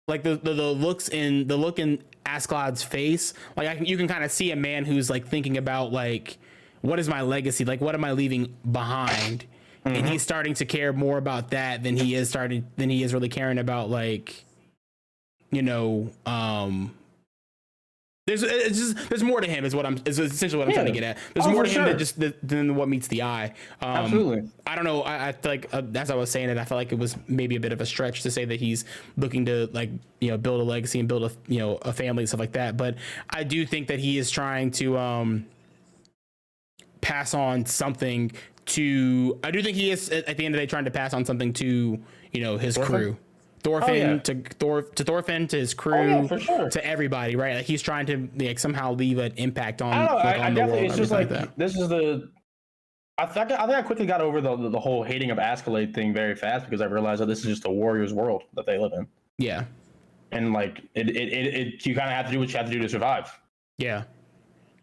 like the look in Askeladd's face. Like you can kind of see a man who's like thinking about like, what is my legacy? Like, what am I leaving behind? And he's starting to care more about that than he is really caring about like, you know, there's more to him is essentially what I'm trying to get at. There's more to him than what meets the eye. Absolutely. I don't know. I feel like as I was saying it, I felt like it was maybe a bit of a stretch to say that he's looking to like, you know, build a legacy and build a family and stuff like that. But I do think that he is trying to pass on something to. I do think he is at the end of the day trying to pass on something to, you know, his crew. Thorfinn to Thorfinn, to his crew, for sure. To everybody, right? Like he's trying to like somehow leave an impact on. I the world. It's just like this is the. I think I quickly got over the whole hating of Askeladd thing very fast because I realized that this is just a warrior's world that they live in. Yeah, and like it you kind of have to do what you have to do to survive. Yeah,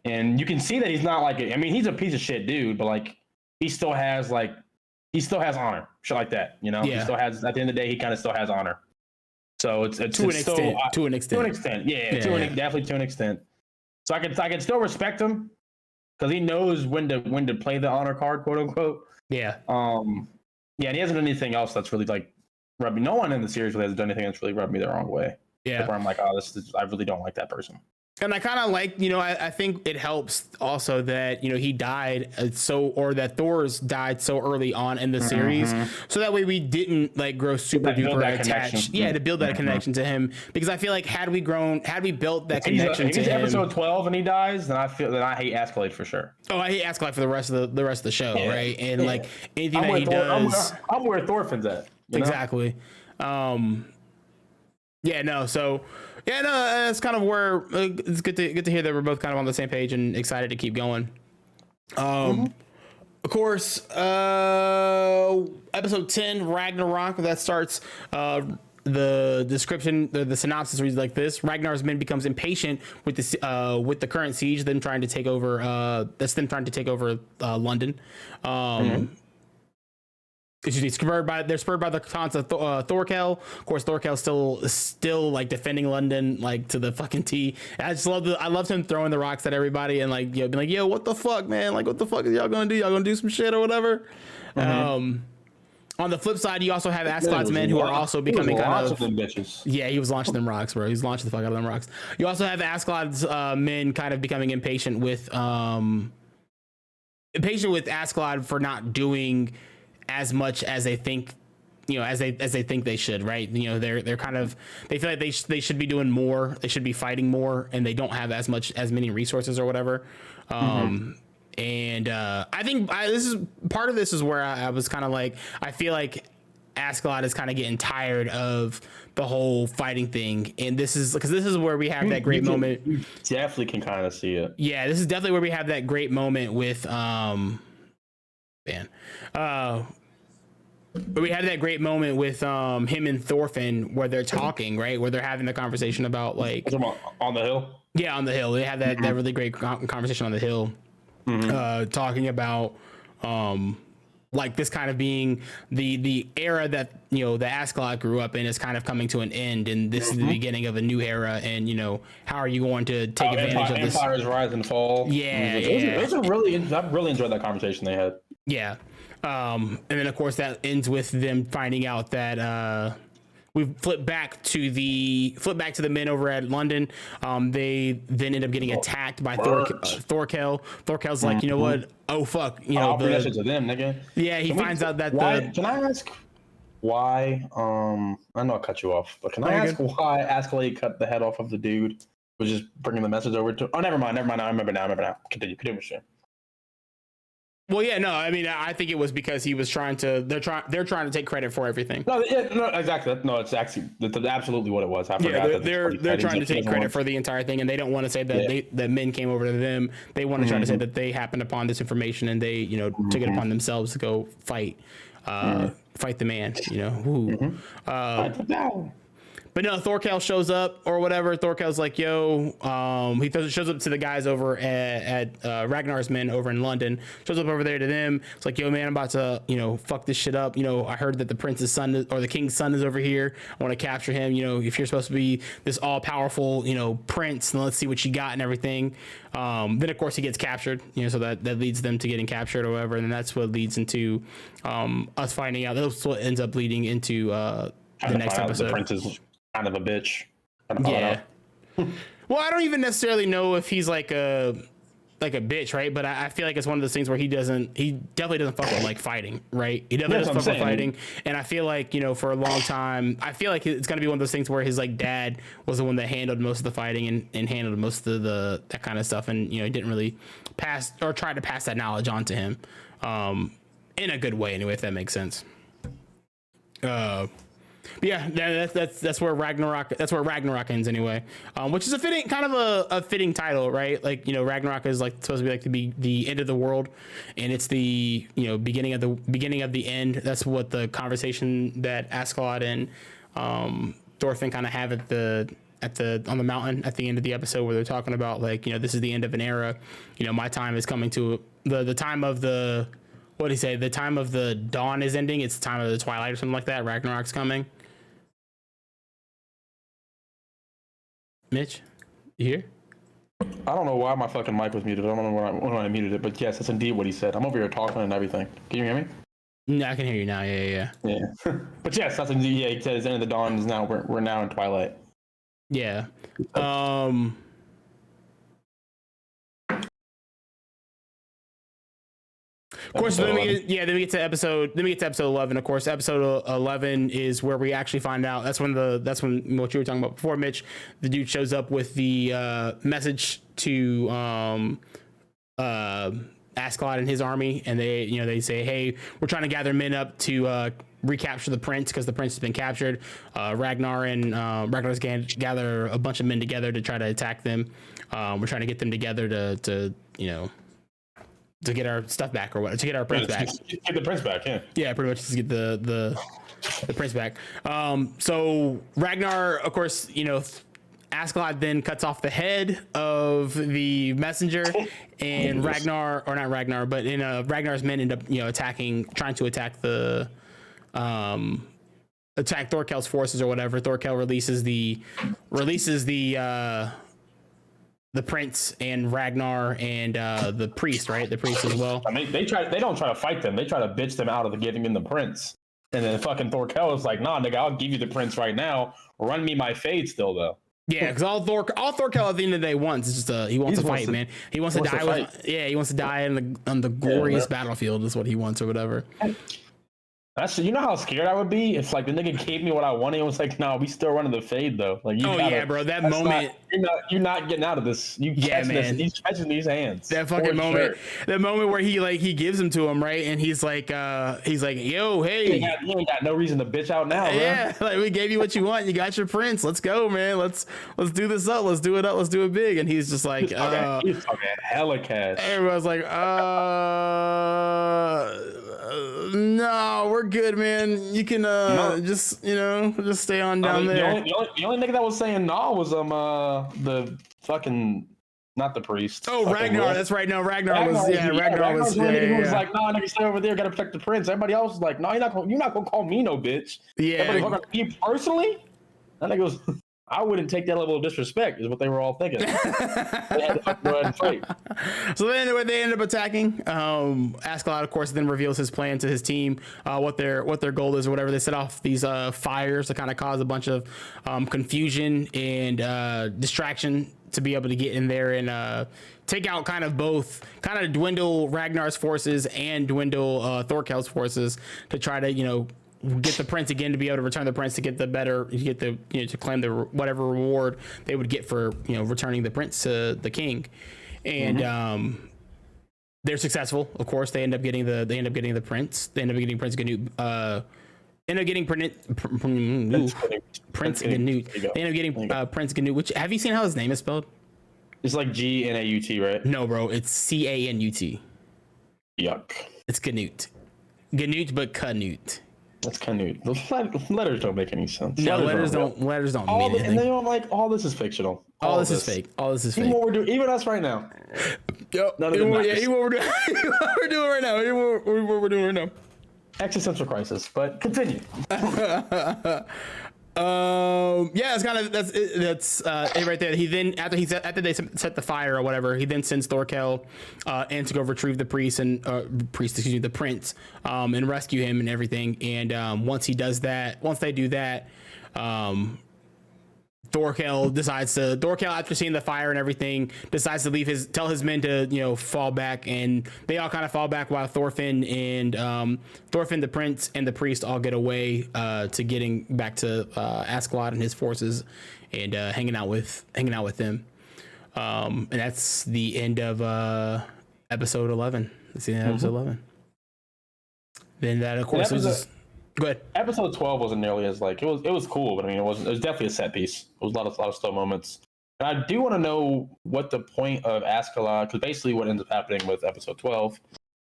and you can see that he's not like. I mean, he's a piece of shit dude, but like he still has honor, shit like that, you know. Yeah. He still has. At the end of the day, he kind of still has honor. So it's to an extent, yeah. Definitely to an extent. So I can still respect him because he knows when to play the honor card, quote unquote. Yeah. Yeah, and he hasn't done anything else that's really like rubbed me. No one in the series really has done anything that's really rubbed me the wrong way. Yeah. Where I'm like, oh, I really don't like that person. And I kind of like, you know, I think it helps also that, you know, he died or that Thor's died so early on in the series. So that way we didn't like grow super duper attached. Yeah, to build that connection to him. Because I feel like had we built that connection to him. If he's episode 12 and he dies, then I hate Askeladd for sure. Oh, I hate Askeladd for the rest of the show, right? And like anything that he does. I'm where Thorfinn's at. Exactly. Yeah, no, so yeah, no, that's kind of where it's good to hear that we're both kind of on the same page and excited to keep going. Of course, episode 10, Ragnarok, that starts the description, the synopsis reads like this: Ragnar's men becomes impatient with the current siege, them trying to take over London. They're spurred by the taunts of Thorkel. Of course, Thorkel's still like defending London like to the fucking T. I loved him throwing the rocks at everybody and like, you know, being like, yo, what the fuck, man? Like, what the fuck is y'all gonna do? Y'all gonna do some shit or whatever? On the flip side, you also have Askeladd's men who are also becoming kind of bitches. Yeah, he was launching them rocks, bro. He's launching the fuck out of them rocks. You also have Askeladd's men kind of becoming impatient with Askeladd for not doing as much as they think, you know, as they think they should, right? You know, they're kind of, they feel like they should be doing more, they should be fighting more, and they don't have as many resources or whatever. And I think this is part of this is where I was kind of like, I feel like Askeladd is kind of getting tired of the whole fighting thing, and this is where we have that great moment. You definitely can kind of see it. Yeah, this is definitely where we have that great moment with but we had that great moment with him and Thorfinn where they're talking, right? Where they're having the conversation about like on the hill. Yeah, on the hill. They had that really great conversation on the hill, talking about like this kind of being the era that, you know, the Askeladd grew up in is kind of coming to an end, and this is the beginning of a new era. And, you know, how are you going to take advantage of this? Empire's rise and fall. Yeah, I really enjoyed that conversation they had. Yeah. And then of course that ends with them finding out that we flip back to the men over at London. They then end up getting attacked by Thorkel. Thorkel's like, you know what? Oh fuck, you know, I'll bring that shit to them, nigga. Yeah, he finds out that Can I ask why? I know I cut you off, but can I ask why Escalade cut the head off of the dude? Was just bringing the message over to. Oh, never mind. I remember now. Continue, shit. Well, yeah, no, I mean, I think it was because he was trying to. They're trying to take credit for everything. No, exactly. No, it's actually that's absolutely what it was. I forgot. They're trying to take credit for the entire thing, and they don't want to say that that men came over to them. They want to try to say that they happened upon this information and they, you know, took it upon themselves to go fight the man. You know, But no, Thorkel shows up or whatever. Thorkel's like, yo, he shows up to the guys over at Ragnar's men over in London. Shows up over there to them. It's like, yo, man, I'm about to, you know, fuck this shit up. You know, I heard that the prince's son or the king's son is over here. I want to capture him. You know, if you're supposed to be this all powerful, you know, prince, then let's see what you got and everything. Then of course he gets captured. You know, so that leads them to getting captured or whatever. And that's what leads into us finding out. That's what ends up leading into the next episode. The prince is kind of a bitch. Yeah. Well, I don't even necessarily know if he's like a bitch, right? But I feel like it's one of those things where he definitely doesn't fuck with like fighting, right? He definitely doesn't fuck with fighting. And I feel like, you know, for a long time, I feel like it's gonna be one of those things where his like dad was the one that handled most of the fighting and handled most of that kind of stuff, and you know, he didn't really pass or try to pass that knowledge on to him, in a good way anyway, if that makes sense. But yeah, that's where Ragnarok ends anyway, which is a fitting title, right? Like, you know, Ragnarok is like supposed to be the end of the world, and it's the, you know, beginning of the end. That's what the conversation that Askeladd and Thorfinn kind of have on the mountain at the end of the episode, where they're talking about like, you know, this is the end of an era. You know, my time is coming to the time of the. What do you say? The time of the dawn is ending. It's the time of the twilight or something like that. Ragnarok's coming. Mitch, you here? I don't know why my fucking mic was muted. I don't know when I muted it, but yes, that's indeed what he said. I'm over here talking and everything. Can you hear me? No, I can hear you now. Yeah. But yes, that's indeed. Yeah, he said it's end of the dawn is now. We're now in twilight. Yeah. Of course, then we get to episode 11. Of course, episode 11 is where we actually find out. That's when what you were talking about before, Mitch. The dude shows up with the message to Askeladd and his army, and they say, hey, we're trying to gather men up to recapture the prince because the prince has been captured. Ragnar's gather a bunch of men together to try to attack them. We're trying to get them together to to get our stuff back or what, to get our prince back. Get the prince back, yeah. Yeah, pretty much to get the prince back. So Ragnar, of course, you know, Askeladd then cuts off the head of the messenger, and Ragnar's men end up, you know, trying to attack Thorkel's forces or whatever. Thorkel releases the prince and Ragnar and the priest, right? The priest as well. I mean, they don't try to fight them. They try to bitch them out of giving them the prince. And then fucking Thorkel is like, nah, nigga, I'll give you the prince right now. Run me my fade still, though. Yeah, because all Thorkel at the end of the day wants is just he wants to fight, man. He wants to die. He wants to die on the glorious battlefield is what he wants or whatever. You know how scared I would be if like the nigga gave me what I wanted and was like, no, we still running the fade though. Like, bro, that moment you're not getting out of this. He's catching these hands. That fucking moment, that moment where he gives him to him, right? And he's like, yo, hey, you ain't got no reason to bitch out now, bro. Yeah, like we gave you what you want. You got your prince. Let's go, man. Let's do this up. Let's do it up. Let's do it big. And he's just like, he's talking hella cash. Everyone's like, no, we're good, man. You can just stay on down there. The only nigga that was saying no was the fucking not the priest. Oh, Ragnar. That's right. No, Ragnar was like, no, nigga, stay over there. Gotta protect the prince. Everybody else was like, no, you're not gonna call me no bitch. Yeah. Me personally? That nigga was. I wouldn't take that level of disrespect, is what they were all thinking. They had to go ahead and fight. So then they end up attacking. Askeladd, of course, then reveals his plan to his team, what their goal is or whatever. They set off these fires to kind of cause a bunch of confusion and distraction to be able to get in there and take out kind of dwindle Ragnar's forces and dwindle Thorkel's forces to try to, get the prince again, to be able to return the prince, to get to claim the whatever reward they would get for returning the prince to the king. And they're successful, of course. They end up getting the prince. They end up getting Prince Canute. Prince Canute. They end up getting Prince Canute. Which, have you seen how his name is spelled? It's like Gnaut, right? No, bro. It's Canut. Yuck. It's Canute. Canute, but Canute. That's Canute. Those letters don't make any sense. No, letters don't mean anything. And they don't all this is fictional. All this is fake. All this is fake. Even what we're doing, even us right now. Yep. Even what we're doing right now. Even what we're doing right now. Existential crisis, but continue. It's kind of that's it right there. He then after they set the fire or whatever, he then sends Thorkel in to go retrieve the prince and rescue him and everything. And once they do that, Thorkel, after seeing the fire and everything, decides to tell his men to fall back, and they all kind of fall back while Thorfinn, the prince, and the priest all get away to getting back to Askeladd and his forces, and hanging out with them. And that's the end of episode 11. That's the end of episode 11. Then that, of course, was. Go ahead. Episode 12 wasn't nearly as it was cool, but I mean it was definitely a set piece. It was a lot of slow moments. And I do want to know what the point of Askeladd, because basically what ends up happening with episode 12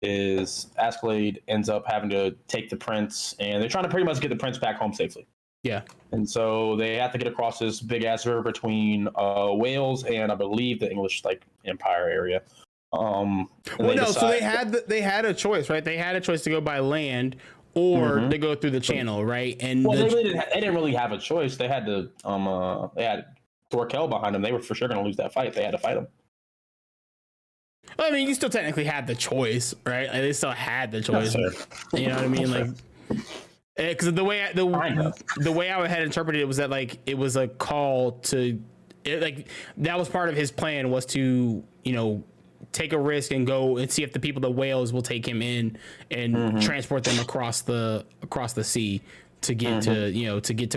is Askeladd ends up having to take the prince, and they're trying to pretty much get the prince back home safely. Yeah. And so they have to get across this big ass river between Wales and I believe the English Empire area. So they had a choice, right? They had a choice to go by land or to go through the channel, right? And they didn't really have a choice. They had to they had Thorkel behind them. They were for sure going to lose that fight. They had to fight him. Well, I mean, you still technically had the choice, right? They still had the choice. You know what I mean? Because the way I had interpreted it was that it was a call to that was part of his plan, was to take a risk and go and see if the people of Wales will take him in and transport them across the sea to get to get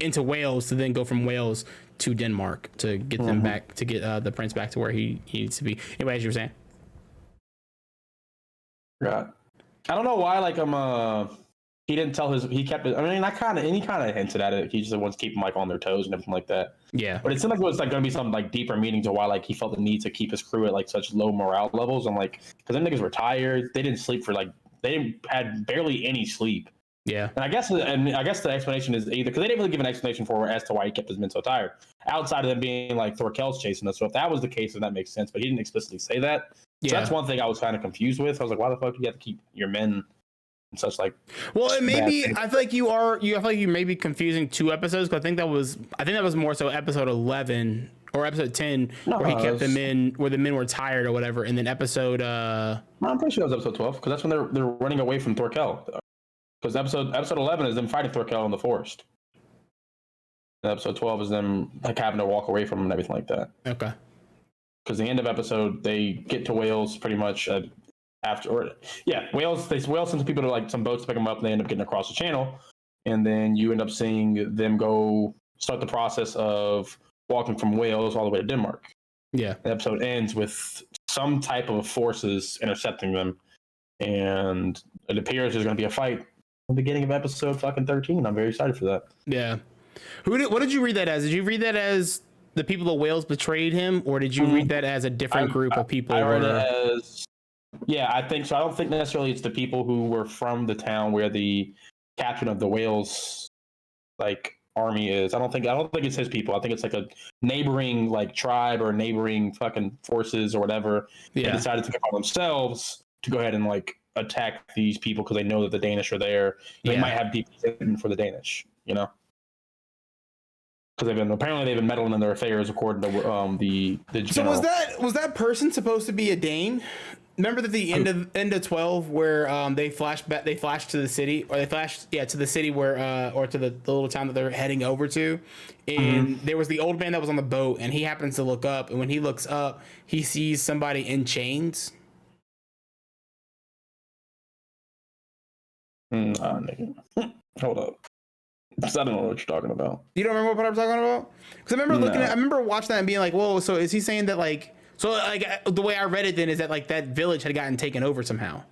into Wales, to then go from Wales to Denmark to get them back, to get the prince back to where he needs to be. Anyway, as you were saying. Right. I don't know why he didn't tell he kept it. I mean, he kind of hinted at it. He just wants to keep them on their toes and everything like that. Yeah. But it seemed like it was going to be some deeper meaning to why he felt the need to keep his crew at such low morale levels. I'm because them niggas were tired. They didn't sleep for they had barely any sleep. Yeah. And I guess the explanation is either because they didn't really give an explanation as to why he kept his men so tired, outside of them being Thorkel's chasing us. So if that was the case, then that makes sense. But he didn't explicitly say that. Yeah. So that's one thing I was kind of confused with. I was why the fuck do you have to keep your men? Such well, it may be. I feel like you may be confusing two episodes, because I think that was more so episode 11 or episode 10 where he kept them in, where the men were tired or whatever, and then episode no, I'm pretty sure that was episode 12, because that's when they're running away from Thorkel, because episode 11 is them fighting Thorkel in the forest, and episode 12 is them having to walk away from him and everything like that. Okay. Because the end of episode, they get to Wales pretty much Wales sends some people to some boats to pick them up, and they end up getting across the channel, and then you end up seeing them go start the process of walking from Wales all the way to Denmark. Yeah. The episode ends with some type of forces intercepting them, and it appears there's going to be a fight at the beginning of episode 13. I'm very excited for that. Yeah. What did you read that as? Did you read that as the people of Wales betrayed him, or did you read that as a different group of people? I read it as... Yeah, I think so. I don't think necessarily it's the people who were from the town where the captain of the Wales army is. I don't think it's his people. I think it's a neighboring tribe or neighboring fucking forces or whatever. Yeah. They decided to pick on themselves to go ahead and attack these people because they know that the Danish are there. They might have people for the Danish, because they've been meddling in their affairs according to the general. So was that person supposed to be a Dane? Remember that the end of 12 where they flash to the city, or they flashed to the city where or to the little town that they're heading over to, and there was the old man that was on the boat, and he happens to look up, and when he looks up he sees somebody in chains. Nigga. Hold up. I don't know what you're talking about. You don't remember what I'm talking about? Because I remember I remember watching that and being like, whoa, so is he saying that like, so like the way I read it then is that like that village had gotten taken over somehow.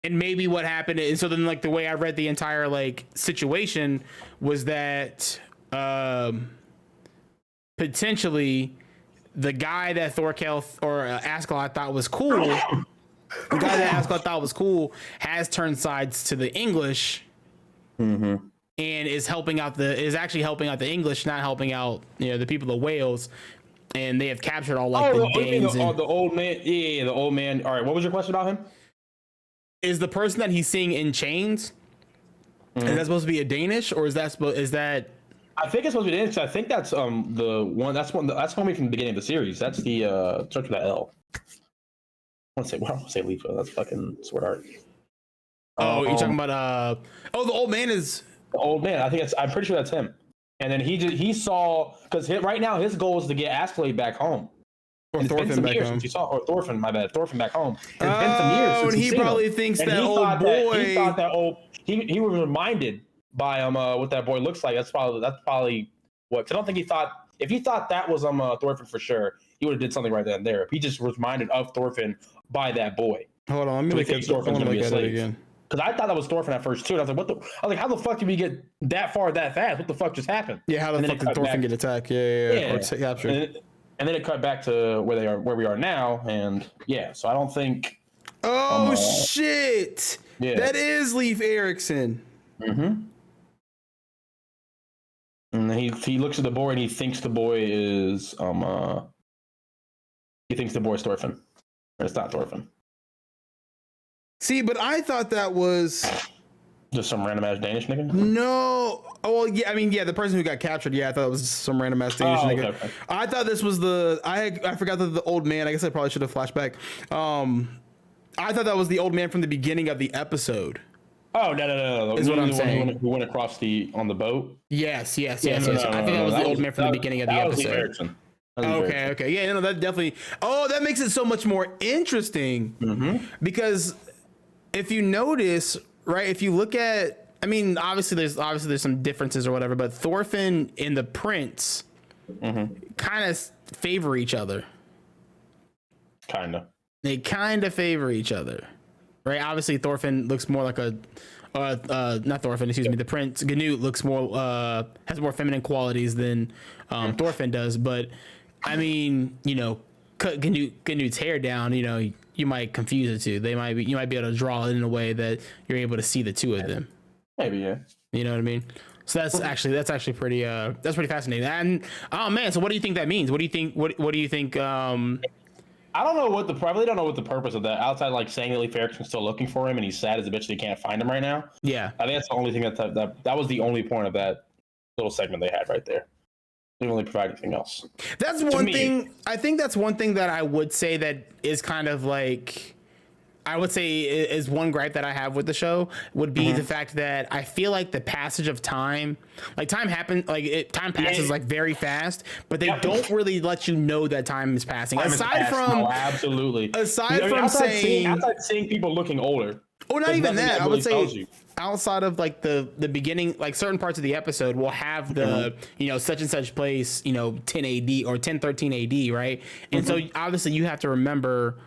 And maybe what happened is, so then like the way I read the entire like situation was that potentially the guy that Thorkel or Askeladd thought was cool, the guy that Askeladd thought was cool has turned sides to the English. And is actually helping out the English, not helping out the people of Wales, and they have captured all like the Danes. The old man, the old man. All right, what was your question about him? Is the person that he's seeing in chains? Is that supposed to be a Danish, or is that? I think it's supposed to be Danish. I think that's the one. That's homie from the beginning of the series. That's the starts with that L. I want to say Leaf. That's fucking Sword Art. Oh, you're talking about the old man is the old man. I'm pretty sure that's him. And then he saw, because right now his goal is to get Askeladd back home. Or Thorfinn back home. Thorfinn, my bad. Thorfinn back home. It's been some years since he probably thinks that old boy. He thought that old. He was reminded by what that boy looks like. That's probably what. Cause I don't think he thought. If he thought that was Thorfinn for sure, he would have did something right then and there. He just was reminded of Thorfinn by that boy. Hold on, let me look at it again. Because I thought that was Thorfinn at first too. And I was like, how the fuck did we get that far that fast? What the fuck just happened? Yeah, how the fuck did Thorfinn get attacked? Yeah. Or captured. And then it cut back to where we are now, and yeah. So I don't think. Oh shit! Yeah. That is Leif Erikson. And he looks at the boy and he thinks the boy is he thinks the boy is Thorfinn. Or it's not Thorfinn. See, but I thought that was just some random ass Danish nigga. No, well, yeah, I mean, yeah, the person who got captured. Yeah, I thought it was some random ass Danish nigga. Okay. I thought this was I forgot that the old man. I guess I probably should have flashed back. I thought that was the old man from the beginning of the episode. Oh no! Is what I'm saying. Who went across on the boat? Yes. I think that was the old man from the beginning of the episode. Okay. Yeah, no, that definitely. Oh, that makes it so much more interesting. Because if you notice, right, if you look at, I mean, obviously there's some differences or whatever, but Thorfinn and the prince kind of favor each other. They kind of favor each other, right? Obviously, Thorfinn looks more like not Thorfinn, excuse me. The prince Ganut looks more has more feminine qualities than Thorfinn does, but I mean, cut Ganut's hair down, you might confuse the two. You might be able to draw it in a way that you're able to see the two of them. Maybe, yeah. You know what I mean? So that's actually pretty fascinating. And oh man, so what do you think that means? What do you think? What do you think? I don't know I really don't know what the purpose of that, outside like saying that Leif Erikson's still looking for him and he's sad as a bitch that he can't find him right now. Yeah, I think that's the only thing that was the only point of that little segment they had right there. They didn't really provide anything else. That's one thing. I think that's one thing that I would say that is kind of like, I would say is one gripe that I have with the show would be the fact that I feel like the passage of time, like time passes like very fast, but they don't really let you know that time is passing. Aside from seeing people looking older. Or not even that. I would say outside of like the beginning, like certain parts of the episode will have the such and such place, 10 AD or 1013 AD, right? And so obviously you have to remember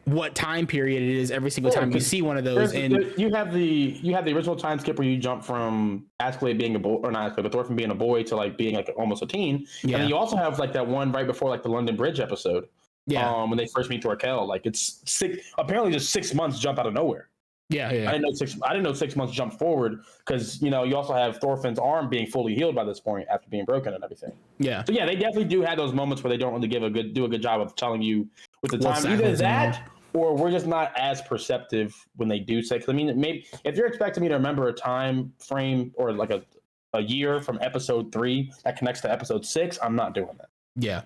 what time period it is every single time you see one of those. And you have the original time skip where you jump from Askeladd being a boy, or not Askeladd, but Thorfinn being a boy to like being like almost a teen. Yeah. And then you also have like that one right before like the London Bridge episode. Yeah. When they first meet Thorkel, like it's apparently just 6 months jump out of nowhere. Yeah. I didn't know 6 months jump forward because you also have Thorfinn's arm being fully healed by this point after being broken and everything. Yeah. So yeah, they definitely do have those moments where they don't really do a good job of telling you with the time. Either that, or we're just not as perceptive when they do say. Because I mean, maybe if you're expecting me to remember a time frame or like a a year from episode 3 that connects to episode 6, I'm not doing that. Yeah.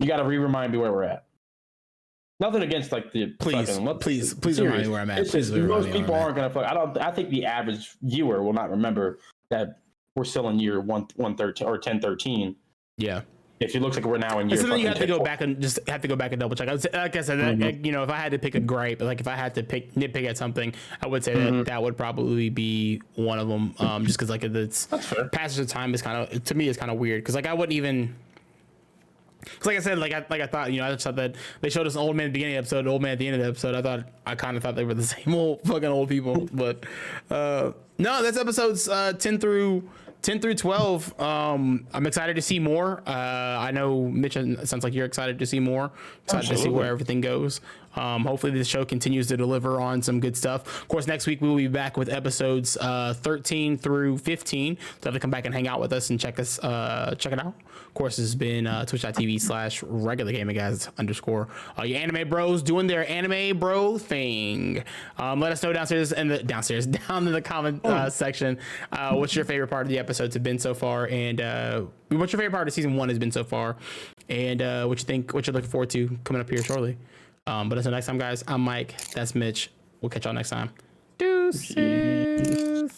You got to remind me where we're at. Nothing against like the please remind me where I'm at. Most people aren't gonna. I think the average viewer will not remember that we're still in year 113 or 1013. Yeah. If it looks like we're now in year. So then you have to go back and double check. Like I said, you know, if I had to pick a gripe, like if I had to nitpick at something, I would say that would probably be one of them. Just because like it's passage of time is kind of, to me, is kind of weird. Because like I wouldn't even. Cause like I said, I thought, you know, I just thought that they showed us an old man at the beginning of the episode, an old man at the end of the episode. I kind of thought they were the same old people, but no, that's episodes 10 through 12. I'm excited to see more. I know Mitch, it sounds like you're excited to see more. Excited to see where everything goes. Hopefully this show continues to deliver on some good stuff. Of course, next week we will be back with episodes 13 through 15. So have to come back and hang out with us and check it out. Of course, this has been twitch.tv/regulargamingguys_ your anime bros doing their anime bro thing. Let us know down in the comment section what's your favorite part of the episodes have been so far, and what's your favorite part of season 1 has been so far, and what you think, what you're looking forward to coming up here shortly. But until next time, guys, I'm Mike. That's Mitch. We'll catch y'all next time. Deuces.